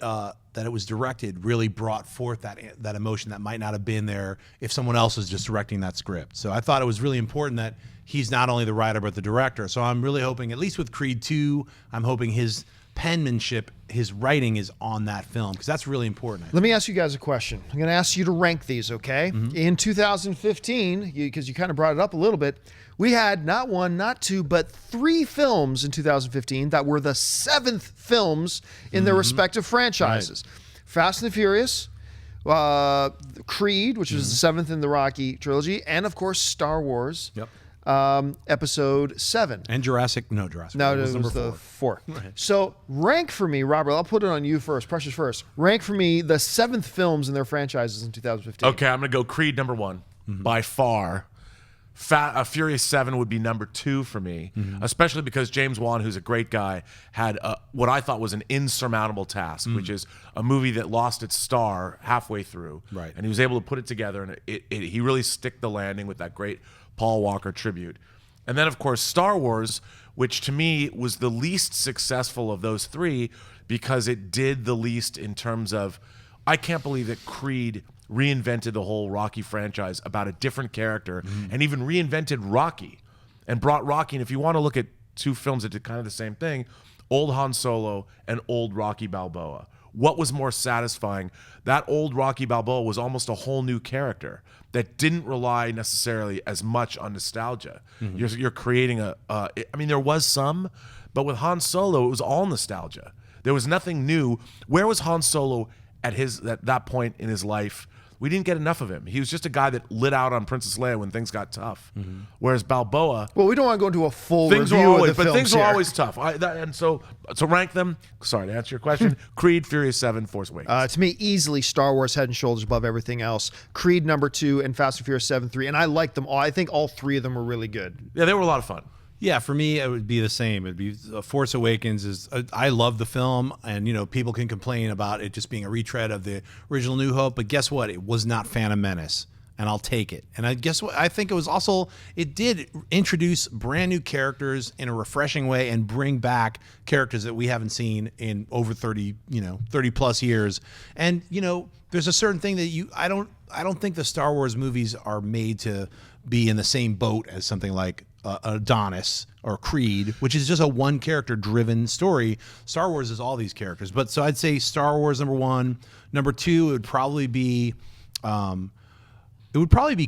it was directed really brought forth that emotion that might not have been there if someone else was just directing that script. So I thought it was really important that he's not only the writer but the director. So I'm really hoping, at least with Creed 2, I'm hoping his penmanship, his writing is on that film, because that's really important. Let me ask you guys a question. I'm going to ask you to rank these, okay? In 2015, because you kind of brought it up a little bit, we had not one, not two, but 3 films in 2015 that were the 7th films in their respective franchises. Right. Fast and the Furious, Creed, which was the 7th in the Rocky trilogy, and of course Star Wars. Yep. Episode 7. And Jurassic. No, it was the 4. Right. So rank for me, Robert, I'll put it on you first, Precious first. Rank for me the 7th films in their franchises in 2015. Okay, I'm going to go Creed number 1. By far. Furious 7 would be number 2 for me, especially because James Wan, who's a great guy, had what I thought was an insurmountable task, which is a movie that lost its star halfway through. Right. And he was able to put it together, and he really stick the landing with that great Paul Walker tribute. And then, of course, Star Wars, which to me was the least successful of those 3 because it did the least in terms of, I can't believe that Creed reinvented the whole Rocky franchise about a different character and even reinvented Rocky and brought Rocky. And if you want to look at 2 films that did kind of the same thing, old Han Solo and old Rocky Balboa. What was more satisfying? That old Rocky Balboa was almost a whole new character that didn't rely necessarily as much on nostalgia. You're creating I mean, there was some, but with Han Solo, it was all nostalgia. There was nothing new. Where was Han Solo at that point in his life? We didn't get enough of him. He was just a guy that lit out on Princess Leia when things got tough. Whereas Balboa, well, we don't want to go into a full review of the films things were here. always tough. And so to rank them, sorry to answer your question, Creed, Furious 7, Force Awakens. To me, easily Star Wars head and shoulders above everything else. Creed number 2 and Fast and Furious 7, 3, and I like them all. I think all 3 of them were really good. Yeah, they were a lot of fun. Yeah, for me, it would be the same. It'd be Force Awakens. I love the film, and people can complain about it just being a retread of the original New Hope, but guess what? It was not Phantom Menace, and I'll take it. And I guess what I think it did introduce brand new characters in a refreshing way and bring back characters that we haven't seen in over 30 plus years. And there's a certain thing that I don't think the Star Wars movies are made to be in the same boat as something like Adonis or Creed, which is just a one character driven story. Star Wars is all these characters, but so I'd say Star Wars number 1. Number 2 it would probably be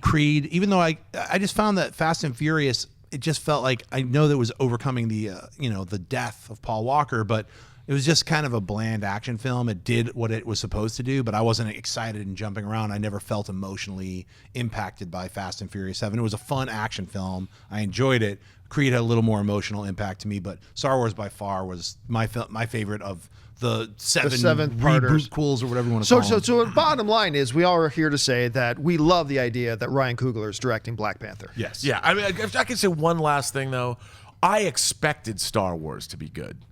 Creed, even though I just found that Fast and Furious, it just felt like, I know that was overcoming the the death of Paul Walker, but it was just kind of a bland action film. It did what it was supposed to do, but I wasn't excited and jumping around. I never felt emotionally impacted by Fast and Furious 7. It was a fun action film. I enjoyed it. Creed had a little more emotional impact to me, but Star Wars by far was my favorite of the 7 reboot-quels or whatever you want to call them. So bottom line is, we all are here to say that we love the idea that Ryan Coogler is directing Black Panther. Yes. Yeah. I mean, if I can say one last thing, though, I expected Star Wars to be good.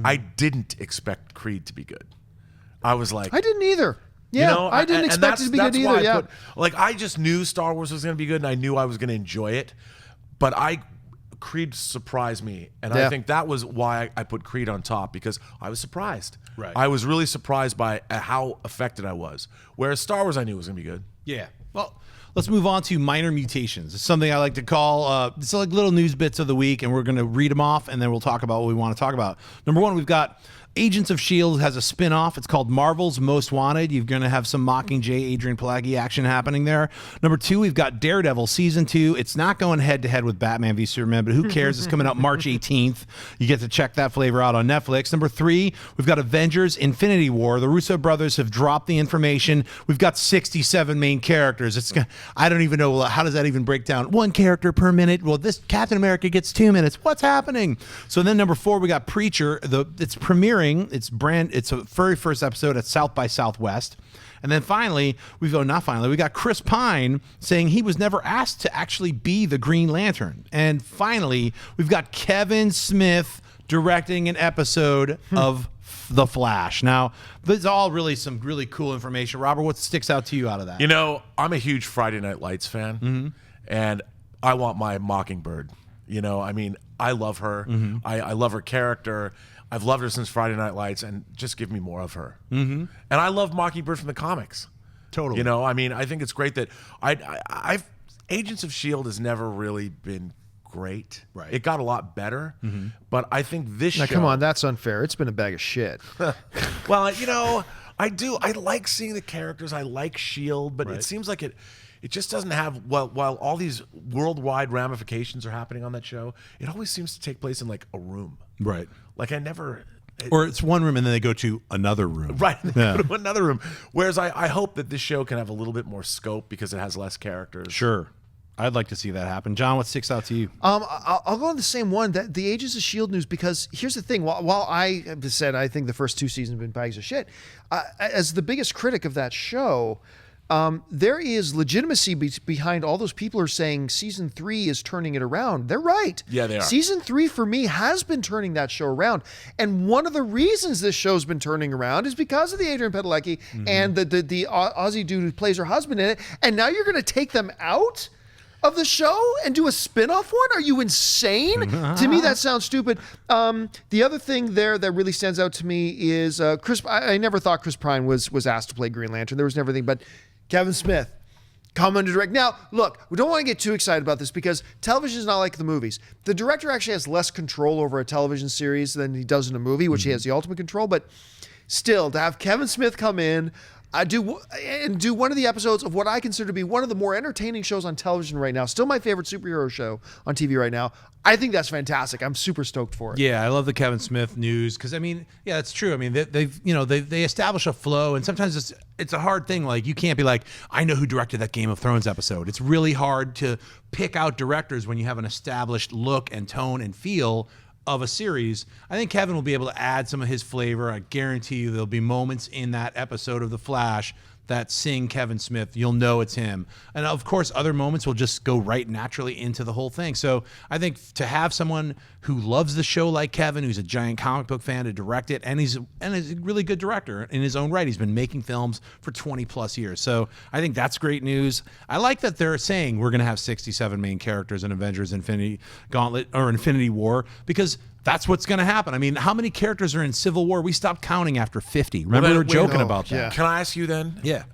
I didn't expect Creed to be good. I was like, I didn't either. Yeah, I didn't expect it to be good either. Yeah, I just knew Star Wars was going to be good, and I knew I was going to enjoy it. But Creed surprised me, and I think that was why I put Creed on top, because I was surprised. Right. I was really surprised by how affected I was. Whereas Star Wars, I knew was going to be good. Yeah. Well, let's move on to minor mutations. It's something I like to call, it's like little news bits of the week, and we're going to read them off, and then we'll talk about what we want to talk about. Number 1, we've got Agents of S.H.I.E.L.D. has a spin-off. It's called Marvel's Most Wanted. You're going to have some Mockingjay, Adrian Pelagi action happening there. Number 2, we've got Daredevil Season 2. It's not going head-to-head with Batman v Superman, but who cares? It's coming out March 18th. You get to check that flavor out on Netflix. Number 3, we've got Avengers Infinity War. The Russo brothers have dropped the information. We've got 67 main characters. I don't even know, well, how does that even break down? 1 character per minute. Well, this Captain America gets 2 minutes. What's happening? So then number 4, we got Preacher. It's premiering. It's a very first episode at South by Southwest. And then finally, we got Chris Pine saying he was never asked to actually be the Green Lantern. And finally, we've got Kevin Smith directing an episode of The Flash. Now, this is all really some really cool information. Robert, what sticks out to you out of that? You know, I'm a huge Friday Night Lights fan, and I want my Mockingbird. You know, I mean, I love her. I love her character. I've loved her since Friday Night Lights, and just give me more of her. And I love Mockingbird from the comics. Totally. You know, I mean, I think it's great that I've Agents of S.H.I.E.L.D. has never really been great. Right. It got a lot better, but I think this Now, show... come on, that's unfair. It's been a bag of shit. Well, you know, I like seeing the characters. I like S.H.I.E.L.D., but it seems like it just doesn't have, while all these worldwide ramifications are happening on that show, it always seems to take place in like a room. Right. Like I never... Or it's one room and then they go to another room. Right, go to another room. Whereas I hope that this show can have a little bit more scope because it has less characters. Sure. I'd like to see that happen. John, what sticks out to you? I'll go on the same one, that the Agents of S.H.I.E.L.D. news, because here's the thing. While I have said I think the first 2 seasons have been bags of shit, as the biggest critic of that show, there is legitimacy behind all those people who are saying season 3 is turning it around. They're right. Yeah, they are. Season 3 for me has been turning that show around. And one of the reasons this show's been turning around is because of the Adrian Padalecki and the Aussie dude who plays her husband in it. And now you're going to take them out of the show and do a spin-off one? Are you insane? To me, that sounds stupid. The other thing there that really stands out to me is Chris. I never thought Chris Pine was asked to play Green Lantern. There was never anything, but Kevin Smith coming to direct. Now, look, we don't want to get too excited about this because television is not like the movies. The director actually has less control over a television series than he does in a movie, which he has the ultimate control. But still, to have Kevin Smith come in, do one of the episodes of what I consider to be one of the more entertaining shows on television right now. Still my favorite superhero show on TV right now. I think that's fantastic. I'm super stoked for it. Yeah, I love the Kevin Smith news because I mean, yeah, it's true. I mean, they establish a flow, and sometimes it's a hard thing. Like you can't be like, I know who directed that Game of Thrones episode. It's really hard to pick out directors when you have an established look and tone and feel of a series. I think Kevin will be able to add some of his flavor. I guarantee you there'll be moments in that episode of The Flash that sing Kevin Smith. You'll know it's him. And of course, other moments will just go right naturally into the whole thing. So I think to have someone who loves the show like Kevin, who's a giant comic book fan, to direct it, and he's a really good director in his own right. He's been making films for 20 plus years. So I think that's great news. I like that they're saying we're going to have 67 main characters in Avengers Infinity Gauntlet or Infinity War, because that's what's going to happen. I mean, how many characters are in Civil War? We stopped counting after 50. Remember, we were joking about that. Yeah. Can I ask you then? Yeah.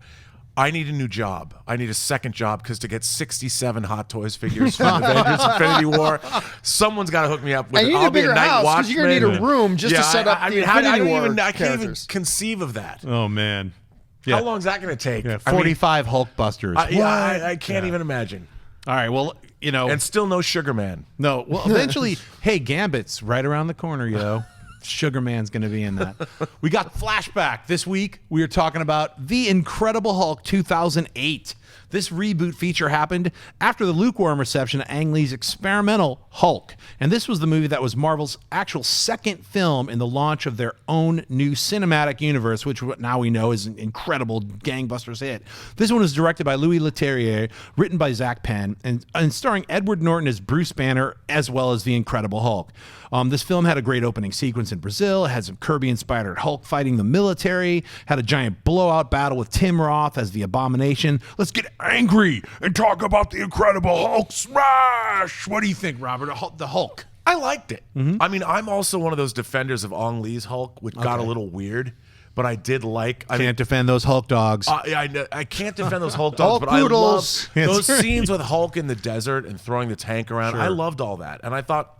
I need a new job. I need a second job because to get 67 Hot Toys figures from Avengers Infinity War, someone's got to hook me up with And it. you need I'll a be bigger night house because you're going to need a room just to set up the Infinity War I can't even characters. conceive of that. Oh, man. How long is that going to take? Yeah, 45 Hulk busters. I can't even imagine. All right, well, you know. And still no Sugar Man. No, well, eventually, hey, Gambit's right around the corner, yo. Sugar Man's going to be in that. We got Flashback. This week, we are talking about The Incredible Hulk 2008. This reboot feature happened after the lukewarm reception of Ang Lee's experimental Hulk. And this was the movie that was Marvel's actual second film in the launch of their own new cinematic universe, which now we know is an incredible gangbusters hit. This one was directed by Louis Leterrier, written by Zach Penn, and starring Edward Norton as Bruce Banner, as well as the Incredible Hulk. This film had a great opening sequence in Brazil. It had some Kirby-inspired Hulk fighting the military, had a giant blowout battle with Tim Roth as the Abomination. Let's get angry and talk about the Incredible Hulk smash. What do you think, Robert? The Hulk. I liked it. I mean, I'm also one of those defenders of Ang Lee's Hulk, which got a little weird, but I did like. I can't defend those Hulk dogs. I can't defend those Hulk dogs, but poodles. I love those scenes with Hulk in the desert and throwing the tank around. Sure. I loved all that, and I thought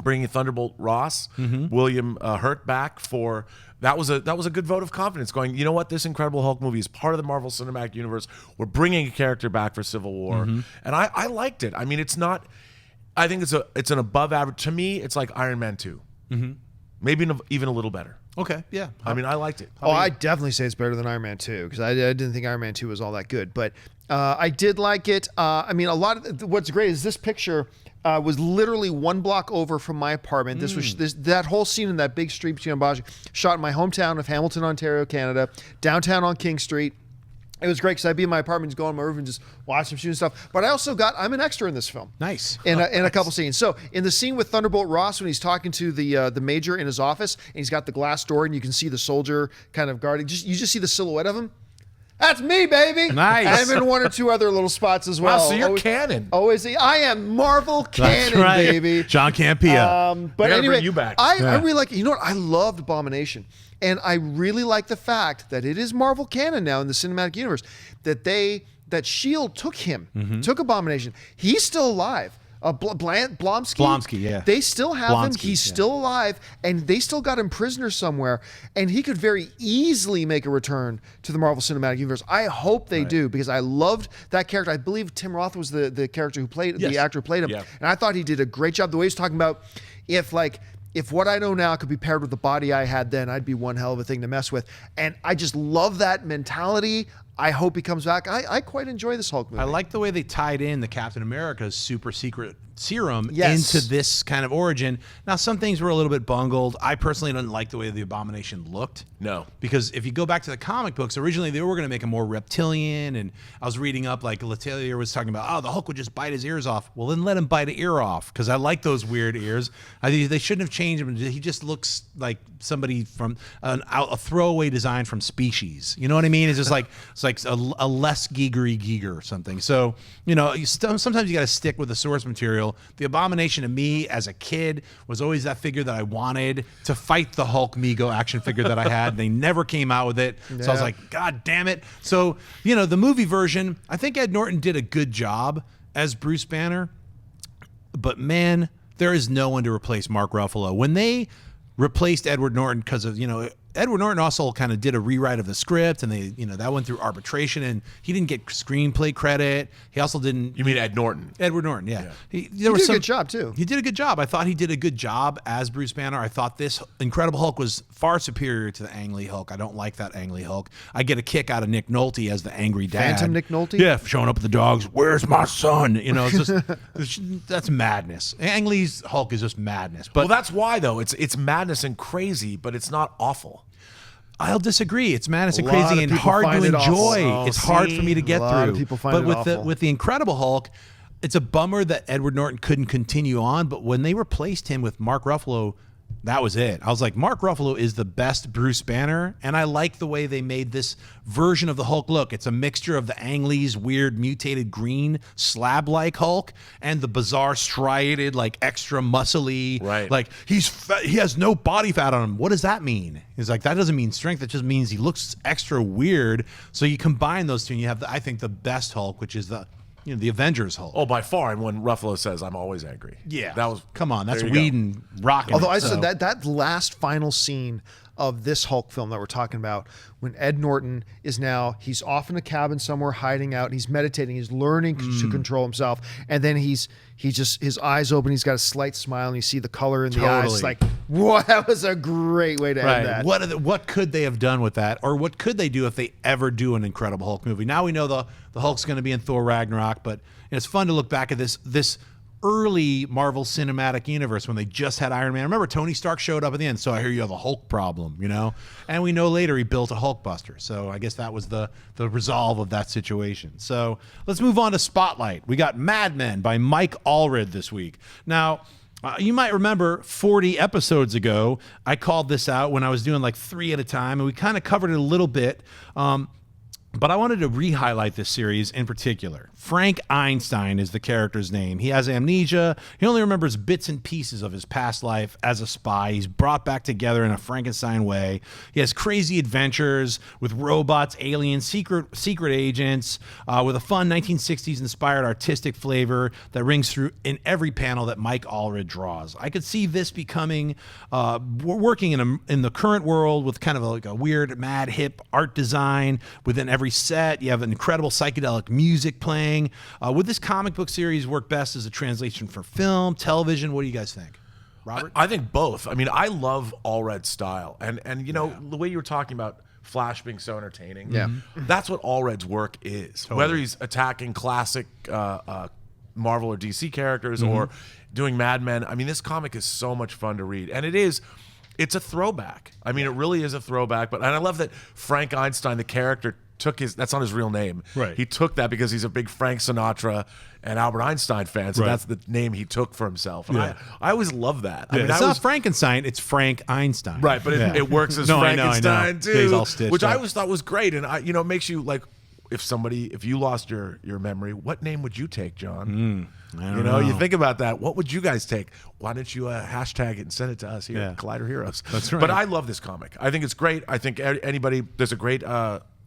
bringing Thunderbolt Ross, William Hurt back for. That was a good vote of confidence. Going, you know what? This Incredible Hulk movie is part of the Marvel Cinematic Universe. We're bringing a character back for Civil War, and I liked it. I mean, it's not. I think it's an above average. To me, it's like Iron Man 2. Maybe even a little beher. Okay, yeah. I mean, I liked it. Oh, I definitely say it's better than Iron Man 2 because I didn't think Iron Man 2 was all that good. But I did like it. I mean, a lot of what's great is this picture was literally 1 block over from my apartment. That whole scene in that big street between shot in my hometown of Hamilton, Ontario, Canada, downtown on King Street. It was great because I'd be in my apartment, just go on my roof and just watch some shooting stuff. But I'm an extra in this film. Nice. In a couple scenes. So in the scene with Thunderbolt Ross, when he's talking to the major in his office, and he's got the glass door, and you can see the soldier kind of guarding. You just see the silhouette of him. That's me, baby. Nice. I'm in 1 or 2 other little spots as well. Wow, so you're canon. I am Marvel canon, That's right. baby. John Campea. But gotta anyway, bring you back. I really like it. You know what? I loved Abomination. And I really like the fact that it is Marvel canon now in the cinematic universe that S.H.I.E.L.D. took him, took Abomination. He's still alive. Blonsky, yeah. They still have him. Blonsky, He's still alive, and they still got him prisoner somewhere. And he could very easily make a return to the Marvel Cinematic Universe. I hope they do because I loved that character. I believe Tim Roth was the character who played the actor who played him, and I thought he did a great job. The way he was talking about if what I know now could be paired with the body I had then, I'd be one hell of a thing to mess with. And I just love that mentality. I hope he comes back. I quite enjoy this Hulk movie. I like the way they tied in the Captain America's super secret serum into this kind of origin. Now, some things were a little bit bungled. I personally didn't like the way the Abomination looked. No. Because if you go back to the comic books, originally they were going to make him more reptilian, and I was reading up, like, Letelier was talking about, the Hulk would just bite his ears off. Well, then let him bite an ear off, because I like those weird ears. I think they shouldn't have changed him. He just looks like somebody from a throwaway design from Species. You know what I mean? It's just like a less Giger or something. So, sometimes you got to stick with the source material. The Abomination to me as a kid was always that figure that I wanted to fight the Hulk Mego action figure that I had. They never came out with it. So I was like, God damn it. So, the movie version, I think Ed Norton did a good job as Bruce Banner. But man, there is no one to replace Mark Ruffalo. When they replaced Edward Norton because of, Edward Norton also kind of did a rewrite of the script, and they, that went through arbitration, and he didn't get screenplay credit. He also didn't. You mean Ed Norton? Edward Norton, yeah. He did a good job too. He did a good job. I thought he did a good job as Bruce Banner. I thought this Incredible Hulk was far superior to the Ang Lee Hulk. I don't like that Ang Lee Hulk. I get a kick out of Nick Nolte as the angry dad. Phantom Nick Nolte? Yeah, showing up with the dogs. Where's my son? It's just that's madness. Ang Lee's Hulk is just madness. But that's why though. It's madness and crazy, but it's not awful. I'll disagree. It's madness and crazy and hard to enjoy. It's hard for me to get through. People find it awful. With the Incredible Hulk, it's a bummer that Edward Norton couldn't continue on. But when they replaced him with Mark Ruffalo, that was it. I was like, Mark Ruffalo is the best Bruce Banner, and I like the way they made this version of the Hulk look. It's a mixture of the Ang Lee's weird mutated green slab-like Hulk and the bizarre striated, like extra muscly. Right. Like he has no body fat on him. What does that mean? He's like, that doesn't mean strength. It just means he looks extra weird. So you combine those two, and you have, I think, the best Hulk, which is the Avengers Hulk. Oh, by far. And when Ruffalo says, "I'm always angry," come on, that's Whedon rocking. Although I said that last final scene of this Hulk film that we're talking about, when Ed Norton he's off in a cabin somewhere hiding out, he's meditating, he's learning to control himself, and then his eyes open, he's got a slight smile, and you see the color in the eyes. It's like, whoa, that was a great way to end that. What could they have done with that, or what could they do if they ever do an Incredible Hulk movie? Now we know the Hulk's going to be in Thor Ragnarok, but it's fun to look back at this early Marvel Cinematic Universe when they just had Iron Man. Remember, Tony Stark showed up at the end, so I hear you have a Hulk problem, And we know later he built a Hulkbuster. So I guess that was the resolve of that situation. So let's move on to Spotlight. We got Madman by Mike Allred this week. Now, you might remember 40 episodes ago, I called this out when I was doing like 3 at a time, and we kind of covered it a little bit. But I wanted to re-highlight this series in particular. Frank Einstein is the character's name. He has amnesia. He only remembers bits and pieces of his past life as a spy. He's brought back together in a Frankenstein way. He has crazy adventures with robots, aliens, secret agents, with a fun 1960s-inspired artistic flavor that rings through in every panel that Mike Allred draws. I could see this becoming, working in the current world with kind of like a weird, mad, hip art design within every set. You have an incredible psychedelic music playing. Would this comic book series work best as a translation for film, television? What do you guys think? Robert? I think both. I mean, I love Allred's style, and you know the way you were talking about Flash being so entertaining. Yeah. That's what Allred's work is. Totally. Whether he's attacking classic Marvel or DC characters or doing Madman. I mean, this comic is so much fun to read, and it's a throwback. I mean, it really is a throwback. And I love that Frank Einstein, the character, took that's not his real name. Right. He took that because he's a big Frank Sinatra and Albert Einstein fan, so that's the name he took for himself. And I always love that. I mean, it's not Frankenstein, it's Frank Einstein. Right, but it works as No, I Frankenstein know. too, Yeah, he's all stitched which I up. always thought was great. And it makes you like, if you lost your memory, what name would you take, John? I don't know. You think about that. What would you guys take? Why don't you hashtag it and send it to us here at Collider Heroes? That's right. But I love this comic. I think it's great. I think there's a great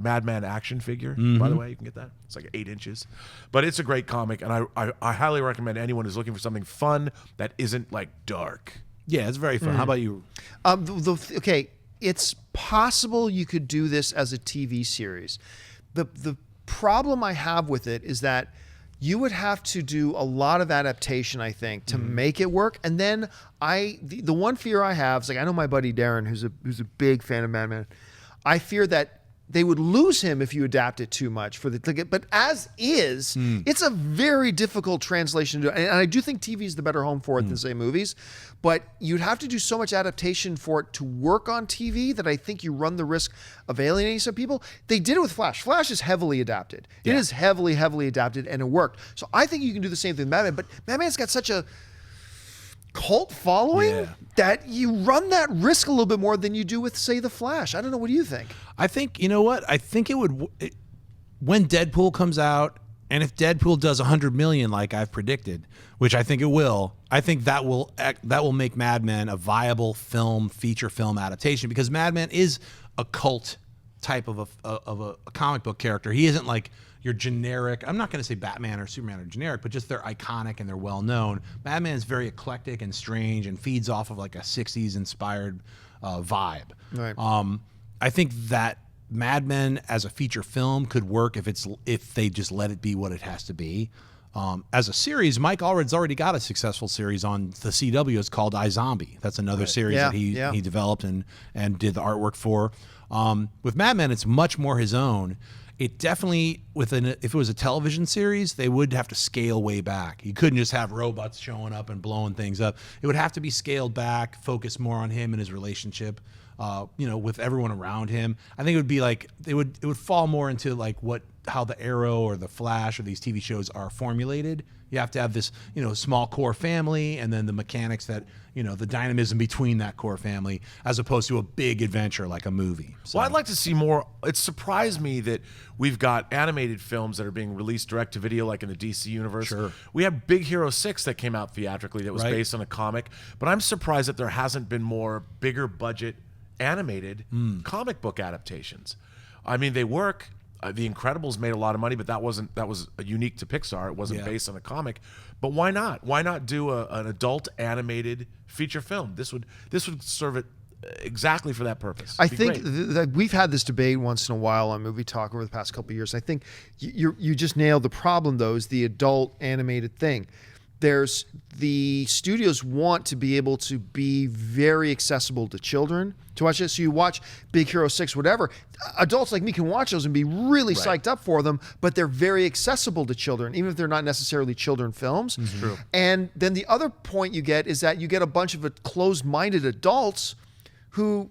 Madman action figure, by the way. You can get that. It's like 8 inches. But it's a great comic, and I highly recommend anyone who's looking for something fun that isn't like dark. Yeah, it's very fun. How about you? Okay, it's possible you could do this as a TV series. The problem I have with it is that you would have to do a lot of adaptation, I think, to make it work. And then the one fear I have is, like, I know my buddy Darren, who's a big fan of Madman. I fear that they would lose him if you adapt it too much but as is, it's a very difficult translation to do. And I do think TV is the better home for it than, say, movies. But you'd have to do so much adaptation for it to work on TV that I think you run the risk of alienating some people. They did it with Flash. Flash is heavily adapted. It is heavily, heavily adapted, and it worked. So I think you can do the same thing with Madman. But Madman's got such a cult following that you run that risk a little bit more than you do with, say, the Flash. I don't know. What do you think? I think, you know what? I think when Deadpool comes out, and if Deadpool does 100 million like I've predicted, which I think it will, I think that will make Madman a viable feature film adaptation, because Madman is a cult type of a comic book character. He isn't like your generic, I'm not going to say Batman or Superman are generic, but just they're iconic and they're well known. Madman is very eclectic and strange and feeds off of like a 60s inspired vibe. Right. I think that Madman as a feature film could work if they just let it be what it has to be. As a series, Mike Allred's already got a successful series on the CW. It's called iZombie. That's another series that he developed and did the artwork for. With Madman, it's much more his own. It definitely, if it was a television series, they would have to scale way back. You couldn't just have robots showing up and blowing things up. It would have to be scaled back, focus more on him and his relationship, with everyone around him. I think it would be like it would fall more into like how the Arrow or the Flash or these TV shows are formulated. You have to have this, small core family, and then the mechanics that, the dynamism between that core family, as opposed to a big adventure like a movie. So, Well, I'd like to see more. It surprised me that we've got animated films that are being released direct to video, like in the DC universe. Sure. We have Big Hero 6 that came out theatrically that was based on a comic, but I'm surprised that there hasn't been more bigger budget animated comic book adaptations. I mean, they work. The Incredibles made a lot of money, but that was unique to Pixar. It wasn't based on a comic. But why not? Why not do an adult animated feature film? This would serve it exactly for that purpose. I think that we've had this debate once in a while on Movie Talk over the past couple of years. I think you just nailed the problem, though, is the adult animated thing. The studios want to be able to be very accessible to children to watch it. So you watch Big Hero 6, whatever. Adults like me can watch those and be really psyched up for them, but they're very accessible to children, even if they're not necessarily children films. Mm-hmm. True. And then the other point you get is that you get a bunch of closed-minded adults who,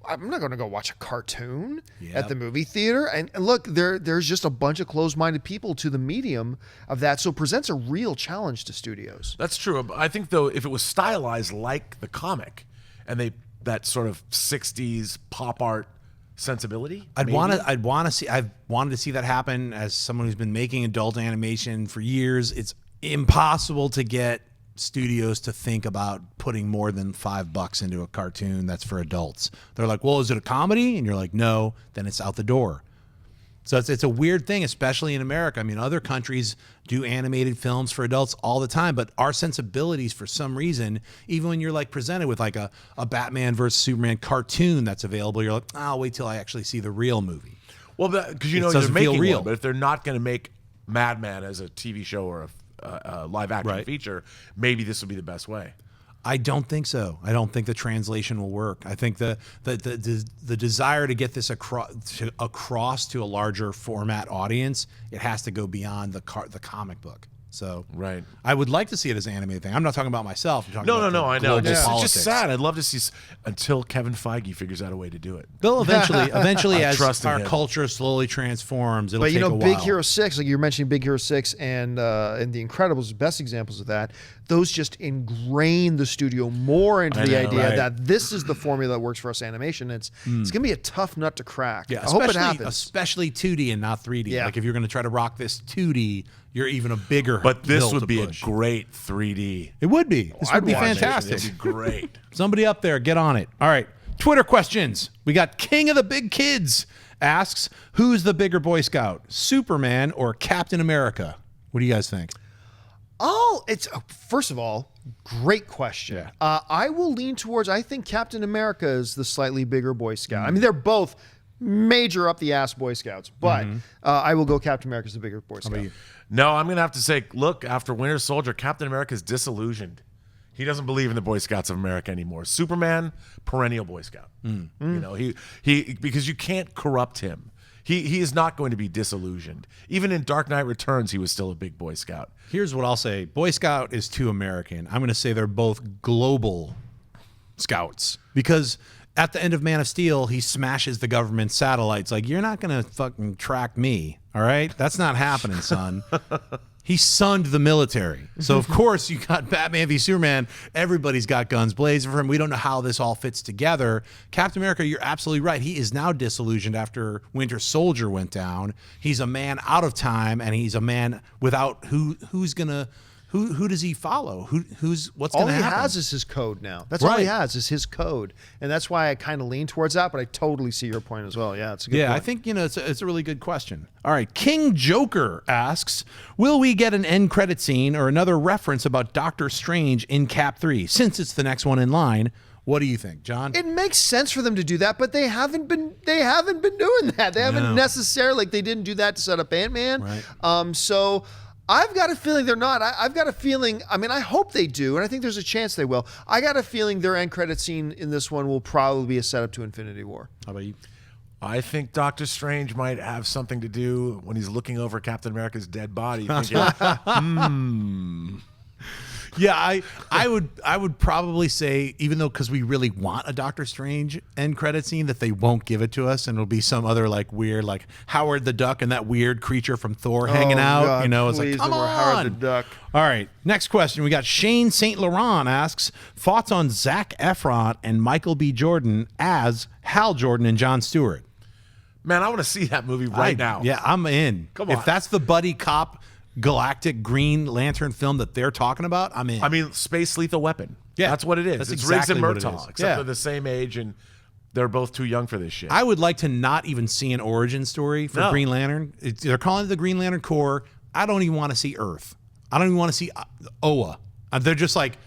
I'm not going to go watch a cartoon at the movie theater. And look, there's just a bunch of closed-minded people to the medium of that. So it presents a real challenge to studios. That's true. I think, though, if it was stylized like the comic and that sort of 60s pop art sensibility, I've wanted to see that happen. As someone who's been making adult animation for years, it's impossible to get studios to think about putting more than $5 into a cartoon that's for adults. They're like, well, is it a comedy? And you're like, no, then it's out the door. So it's a weird thing, especially in America. I mean, other countries do animated films for adults all the time, but our sensibilities, for some reason, even when you're like presented with like a Batman versus Superman cartoon that's available, you're like, I'll wait till I actually see the real movie. Well, because they're making real, but if they're not going to make Madman as a TV show or a live action feature, maybe this would be the best way. I don't think so. I don't think the translation will work. I think the desire to get this across to a larger format audience, it has to go beyond the comic book. So right, I would like to see it as an animated thing. I'm not talking about myself. I'm talking about I know. It's politics. just sad. I'd love to see until Kevin Feige figures out a way to do it. They'll eventually, as our him. culture slowly transforms, it'll But take a while. Big Hero 6, like you were mentioning, Big Hero 6 and The Incredibles, best examples of that. Those just ingrain the studio more into the idea that this is the formula that works for us animation. It's going to be a tough nut to crack. Yeah, I hope it happens. Especially 2D and not 3D. Yeah. Like if you're going to try to rock this 2D, you're even a bigger. But this hill would to be push. a great 3D. It would be. This would be I'd watch it. fantastic. It'd be great. Somebody up there, get on it. All right. Twitter questions. We got King of the Big Kids asks, who's the bigger Boy Scout, Superman or Captain America? What do you guys think? Oh, it's first of all, great question. Yeah. I will lean towards, I think Captain America is the slightly bigger Boy Scout. I mean, they're both major up the ass Boy Scouts, but I will go Captain America's the bigger Boy Scout. No, I'm going to have to say, look, after Winter Soldier, Captain America's disillusioned. He doesn't believe in the Boy Scouts of America anymore. Superman, perennial Boy Scout. You know, he because you can't corrupt him. He is not going to be disillusioned. Even in Dark Knight Returns, he was still a big Boy Scout. Here's what I'll say. Boy Scout is too American. I'm going to say they're both global scouts because at the end of Man of Steel, he smashes the government satellites. Like, you're not going to fucking track me, all right? That's not happening, son. He sunned the military. So, of course, you got Batman v Superman. Everybody's got guns blazing for him. We don't know how this all fits together. Captain America, you're absolutely right. He is now disillusioned after Winter Soldier went down. He's a man out of time, and he's a man without who's going to... Who does he follow? What's going to happen? All he has is his code now. That's all he has is his code, and that's why I kind of lean towards that. But I totally see your point as well. Yeah, it's a good. Yeah, point. I think it's a really good question. All right, King Joker asks, will we get an end credit scene or another reference about Doctor Strange in Cap 3 since it's the next one in line? What do you think, John? It makes sense for them to do that, but they haven't been doing that. They haven't necessarily, like, they didn't do that to set up Ant-Man. Right. So I've got a feeling they're not. I've got a feeling, I mean, I hope they do, and I think there's a chance they will. I got a feeling their end credit scene in this one will probably be a setup to Infinity War. How about you? I think Doctor Strange might have something to do when he's looking over Captain America's dead body, thinking, Yeah, I would probably say, even though because we really want a Doctor Strange end credit scene, that they won't give it to us, and it'll be some other like weird, like Howard the Duck and that weird creature from Thor hanging out. God, you know, it's like, please, come no more Howard the on. Duck. All right, next question. We got Shane St. Laurent asks, thoughts on Zac Efron and Michael B. Jordan as Hal Jordan and Jon Stewart? man, I want to see that movie right now. Yeah, I'm in. Come on. If that's the buddy cop galactic Green Lantern film that they're talking about, I'm in. I mean, Space Lethal Weapon. Yeah, that's what it is. that's It's exactly Riggs what and it is. Murtaugh, except Yeah. they're the same age and they're both too young for this shit. I would like to not even see an origin story for No. Green Lantern. They're calling it the Green Lantern Corps. I don't even want to see Earth. I don't even want to see Oa. They're just like,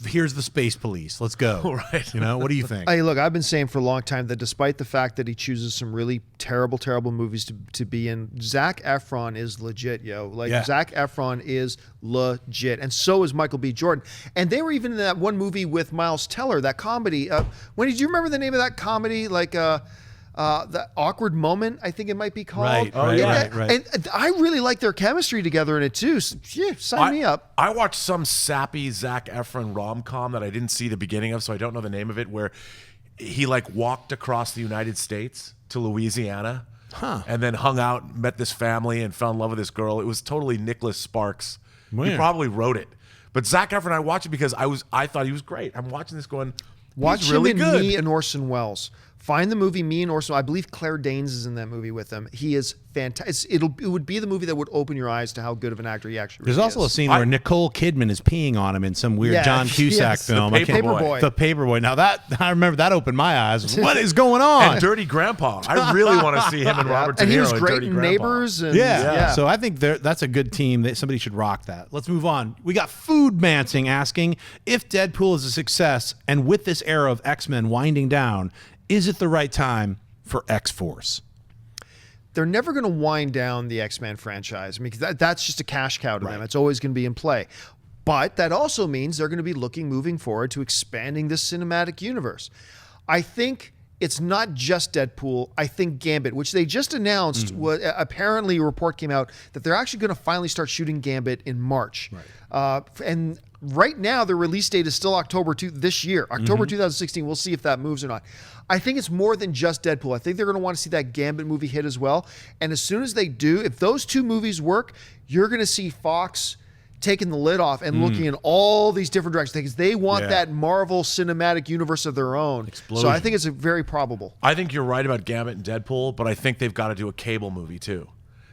here's the space police. Let's go. Right. You know, what do you think? Hey, look, I've been saying for a long time that despite the fact that he chooses some really terrible, terrible movies to be in, Zac Efron is legit, yo. Like, Yeah. Zac Efron is legit. And so is Michael B. Jordan. And they were even in that one movie with Miles Teller, that comedy. Wendy, do you remember the name of that comedy? Like, The Awkward Moment, I think it might be called. Right, right, And- right. And I really like their chemistry together in it, too. So, yeah, sign me up. I watched some sappy Zac Efron rom-com that I didn't see the beginning of, so I don't know the name of it, where he like walked across the United States to Louisiana and then hung out, met this family, and fell in love with this girl. It was totally Nicholas Sparks. He Weird. probably wrote it. But Zac Efron, I watched it because I thought he was great. I'm watching this going, Watch he's really him in good. Me and Orson Welles. Find the movie Me and Orson. I believe Claire Danes is in that movie with him. He is fantastic. It would be the movie that would open your eyes to how good of an actor he actually There's really also a is. scene where Nicole Kidman is peeing on him in some weird Yeah, John Cusack yes, the film. I can't- Paperboy. The Paperboy. Now that I remember that opened my eyes. What is going on? And Dirty Grandpa. I really want to see him and Robert De Niro And he was in great Dirty in Grandpa. Neighbors. And, Yeah. So I think that's a good team. Somebody should rock that. Let's move on. We got Food Mancing asking, if Deadpool is a success and with this era of X-Men winding down, is it the right time for X-Force? They're never going to wind down the X-Men franchise. I mean, 'cause that's just a cash cow to them. It's always going to be in play. But that also means they're going to be looking moving forward to expanding this cinematic universe. I think it's not just Deadpool. I think Gambit, which they just announced, apparently a report came out that they're actually going to finally start shooting Gambit in March. Right. And right now, the release date is still October this year, October 2016. We'll see if that moves or not. I think it's more than just Deadpool. I think they're going to want to see that Gambit movie hit as well. And as soon as they do, if those two movies work, you're going to see Fox taking the lid off and looking in all these different directions because they want that Marvel cinematic universe of their own. So I think it's very probable. I think you're right about Gambit and Deadpool, but I think they've got to do a Cable movie too.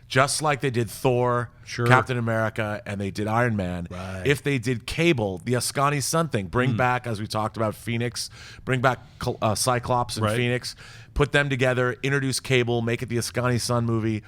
Just like they did Thor, Captain America, and they did Iron Man. Right. If they did Cable, the Ascani Sun thing, bring back, as we talked about, Phoenix, bring back Cyclops and Phoenix, put them together, introduce Cable, make it the Ascani Sun movie,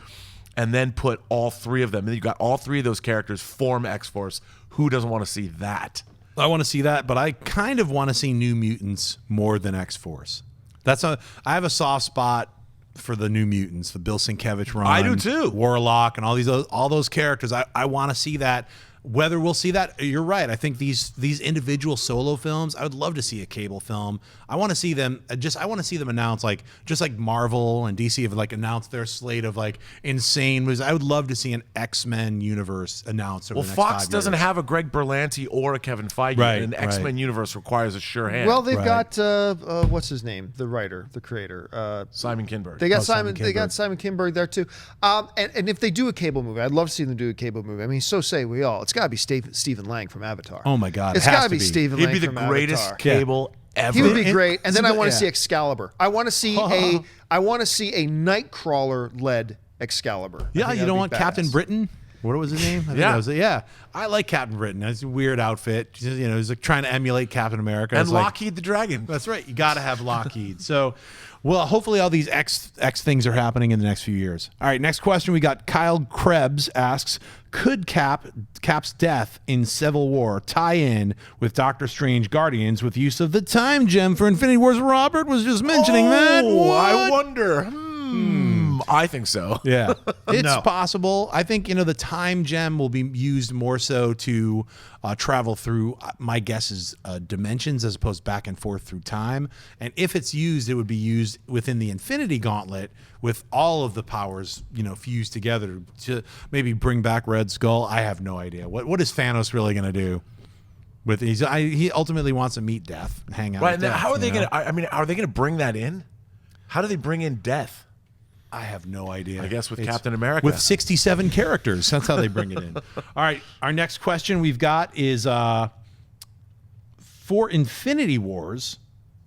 and then put all three of them. And then you got all three of those characters form X-Force. Who doesn't want to see that? I want to see that, but I kind of want to see New Mutants more than X-Force. I have a soft spot for the New Mutants, the Bill Sienkiewicz run. I do too. Warlock and all those characters. I want to see that. Whether we'll see that, you're right. I think these individual solo films, I would love to see a Cable film. I want to see them announce just like Marvel and DC have announced their slate of insane movies. I would love to see an X-Men universe announced over the next 5 years. Fox doesn't have a Greg Berlanti or a Kevin Feige. Right, and an X-Men universe requires a sure hand. Well, they've got what's his name? The writer, the creator, Simon Kinberg. They got Simon. They got Simon Kinberg there too. And if they do a Cable movie, I'd love to see them do a Cable movie. I mean, so say we all. It's got to be Stephen Lang from Avatar. Oh my God, it's got to be Stephen Lang. He'd be the from greatest Avatar. Cable ever. He would be great. And then I want to see Excalibur. I want to see a Nightcrawler led Excalibur. Yeah, you don't want Captain Britain? What was his name? I think that was it. Yeah, I like Captain Britain. That's a weird outfit. He's trying to emulate Captain America. And Lockheed the Dragon. That's right. You got to have Lockheed. So, well, hopefully all these X things are happening in the next few years. All right, next question we got. Kyle Krebs asks, could Cap's death in Civil War tie in with Doctor Strange Guardians with use of the time gem for Infinity Wars? Robert was just mentioning that. I wonder. I think so. Yeah, it's possible. I think the time gem will be used more so to travel through. My guess is dimensions as opposed back and forth through time. And if it's used, it would be used within the Infinity Gauntlet with all of the powers fused together to maybe bring back Red Skull. I have no idea. What is Thanos really going to do? He ultimately wants to meet Death and hang out. Right. With Now, Death, how are they going to? I mean, are they going to bring that in? How do they bring in Death? I have no idea. I guess with Captain America. With 67 characters. That's how they bring it in. All right. Our next question we've got is for Infinity Wars.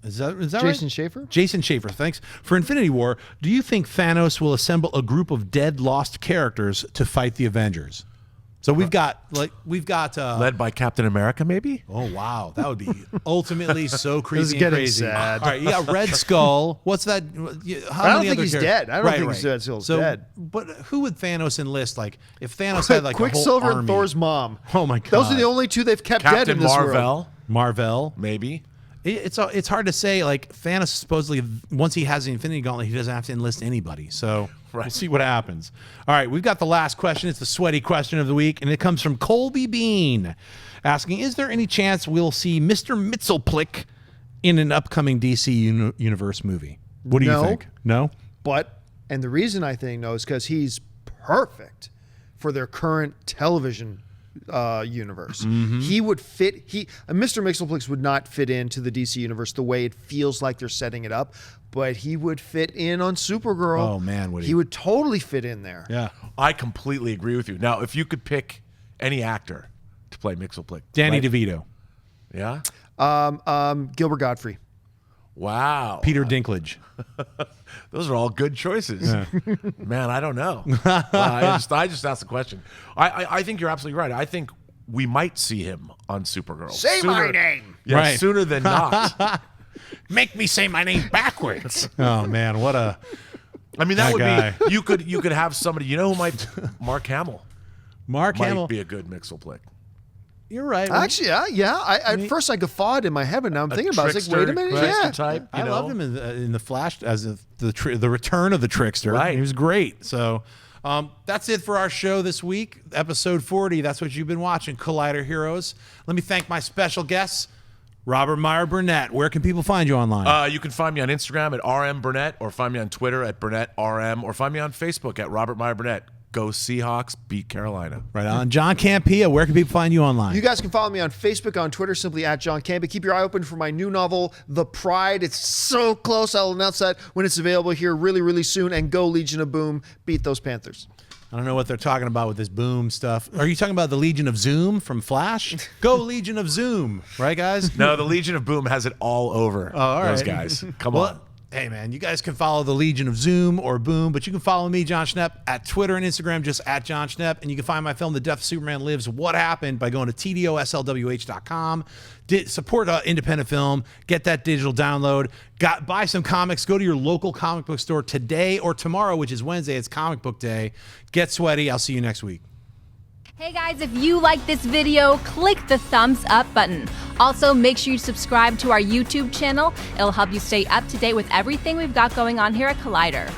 Is that Jason right? Schaefer? Jason Schaefer, thanks. For Infinity War, do you think Thanos will assemble a group of dead, lost characters to fight the Avengers? So we've got led by Captain America, maybe. Oh wow, that would be ultimately so creepy. This is getting crazy. sad. All right, you got Red Skull. What's that? I don't think he's dead. I don't think Red Skull's dead. But who would Thanos enlist? If Thanos had a whole Quicksilver army. and Thor's mom. Oh my God, those are the only two they've kept dead in this world. Marvel, maybe. It's hard to say. Thanos supposedly, once he has the Infinity Gauntlet, he doesn't have to enlist anybody. So we'll see what happens. All right, we've got the last question. It's the sweaty question of the week, and it comes from Colby Bean, asking, is there any chance we'll see Mr. Mxyzptlk in an upcoming DC Universe movie? What do you think? No? And the reason I think no is because he's perfect for their current television universe. He would fit. Mr. Mxyzptlk would not fit into the DC universe the way it feels like they're setting it up, but he would fit in on Supergirl. Oh man, would he? He would totally fit in there. Yeah, I completely agree with you. Now, if you could pick any actor to play Mxyzptlk, Danny DeVito. Yeah. Gilbert Godfrey. Wow. Peter Dinklage. Those are all good choices. Yeah. Man, I don't know. I just asked the question. I think you're absolutely right. I think we might see him on Supergirl. Say my name. Yeah, right. Sooner than not. Make me say my name backwards. Oh man, what a. I mean, that would be. You could have somebody. You know who might? Mark Hamill. Mark Hamill might be a good Mxyzptlk. You're right. Actually, yeah. At first, I guffawed in my head, but now I'm thinking about it. It's like, wait a minute. Yeah. Type, I loved him in the Flash as the return of the trickster. Right. He was great. So, That's it for our show this week, episode 40. That's what you've been watching, Collider Heroes. Let me thank my special guests, Robert Meyer Burnett. Where can people find you online? You can find me on Instagram at RMBurnett, or find me on Twitter at BurnettRM, or find me on Facebook at Robert Meyer Burnett. Go Seahawks, beat Carolina. Right on. John Campea, where can people find you online? You guys can follow me on Facebook, on Twitter, simply at John Campea. Keep your eye open for my new novel, The Pride. It's so close. I'll announce that when it's available here really, really soon. And go Legion of Boom. Beat those Panthers. I don't know what they're talking about with this boom stuff. Are you talking about the Legion of Zoom from Flash? Go Legion of Zoom. Right, guys? No, the Legion of Boom has it all over those guys. Come on. Hey, man, you guys can follow the Legion of Zoom or Boom, but you can follow me, Jon Schnepp, at Twitter and Instagram, just at Jon Schnepp. And you can find my film, The Death of Superman Lives, What Happened, by going to tdoslwh.com. Support independent film. Get that digital download. Buy some comics. Go to your local comic book store today or tomorrow, which is Wednesday. It's comic book day. Get sweaty. I'll see you next week. Hey guys, if you like this video, click the thumbs up button. Also, make sure you subscribe to our YouTube channel. It'll help you stay up to date with everything we've got going on here at Collider.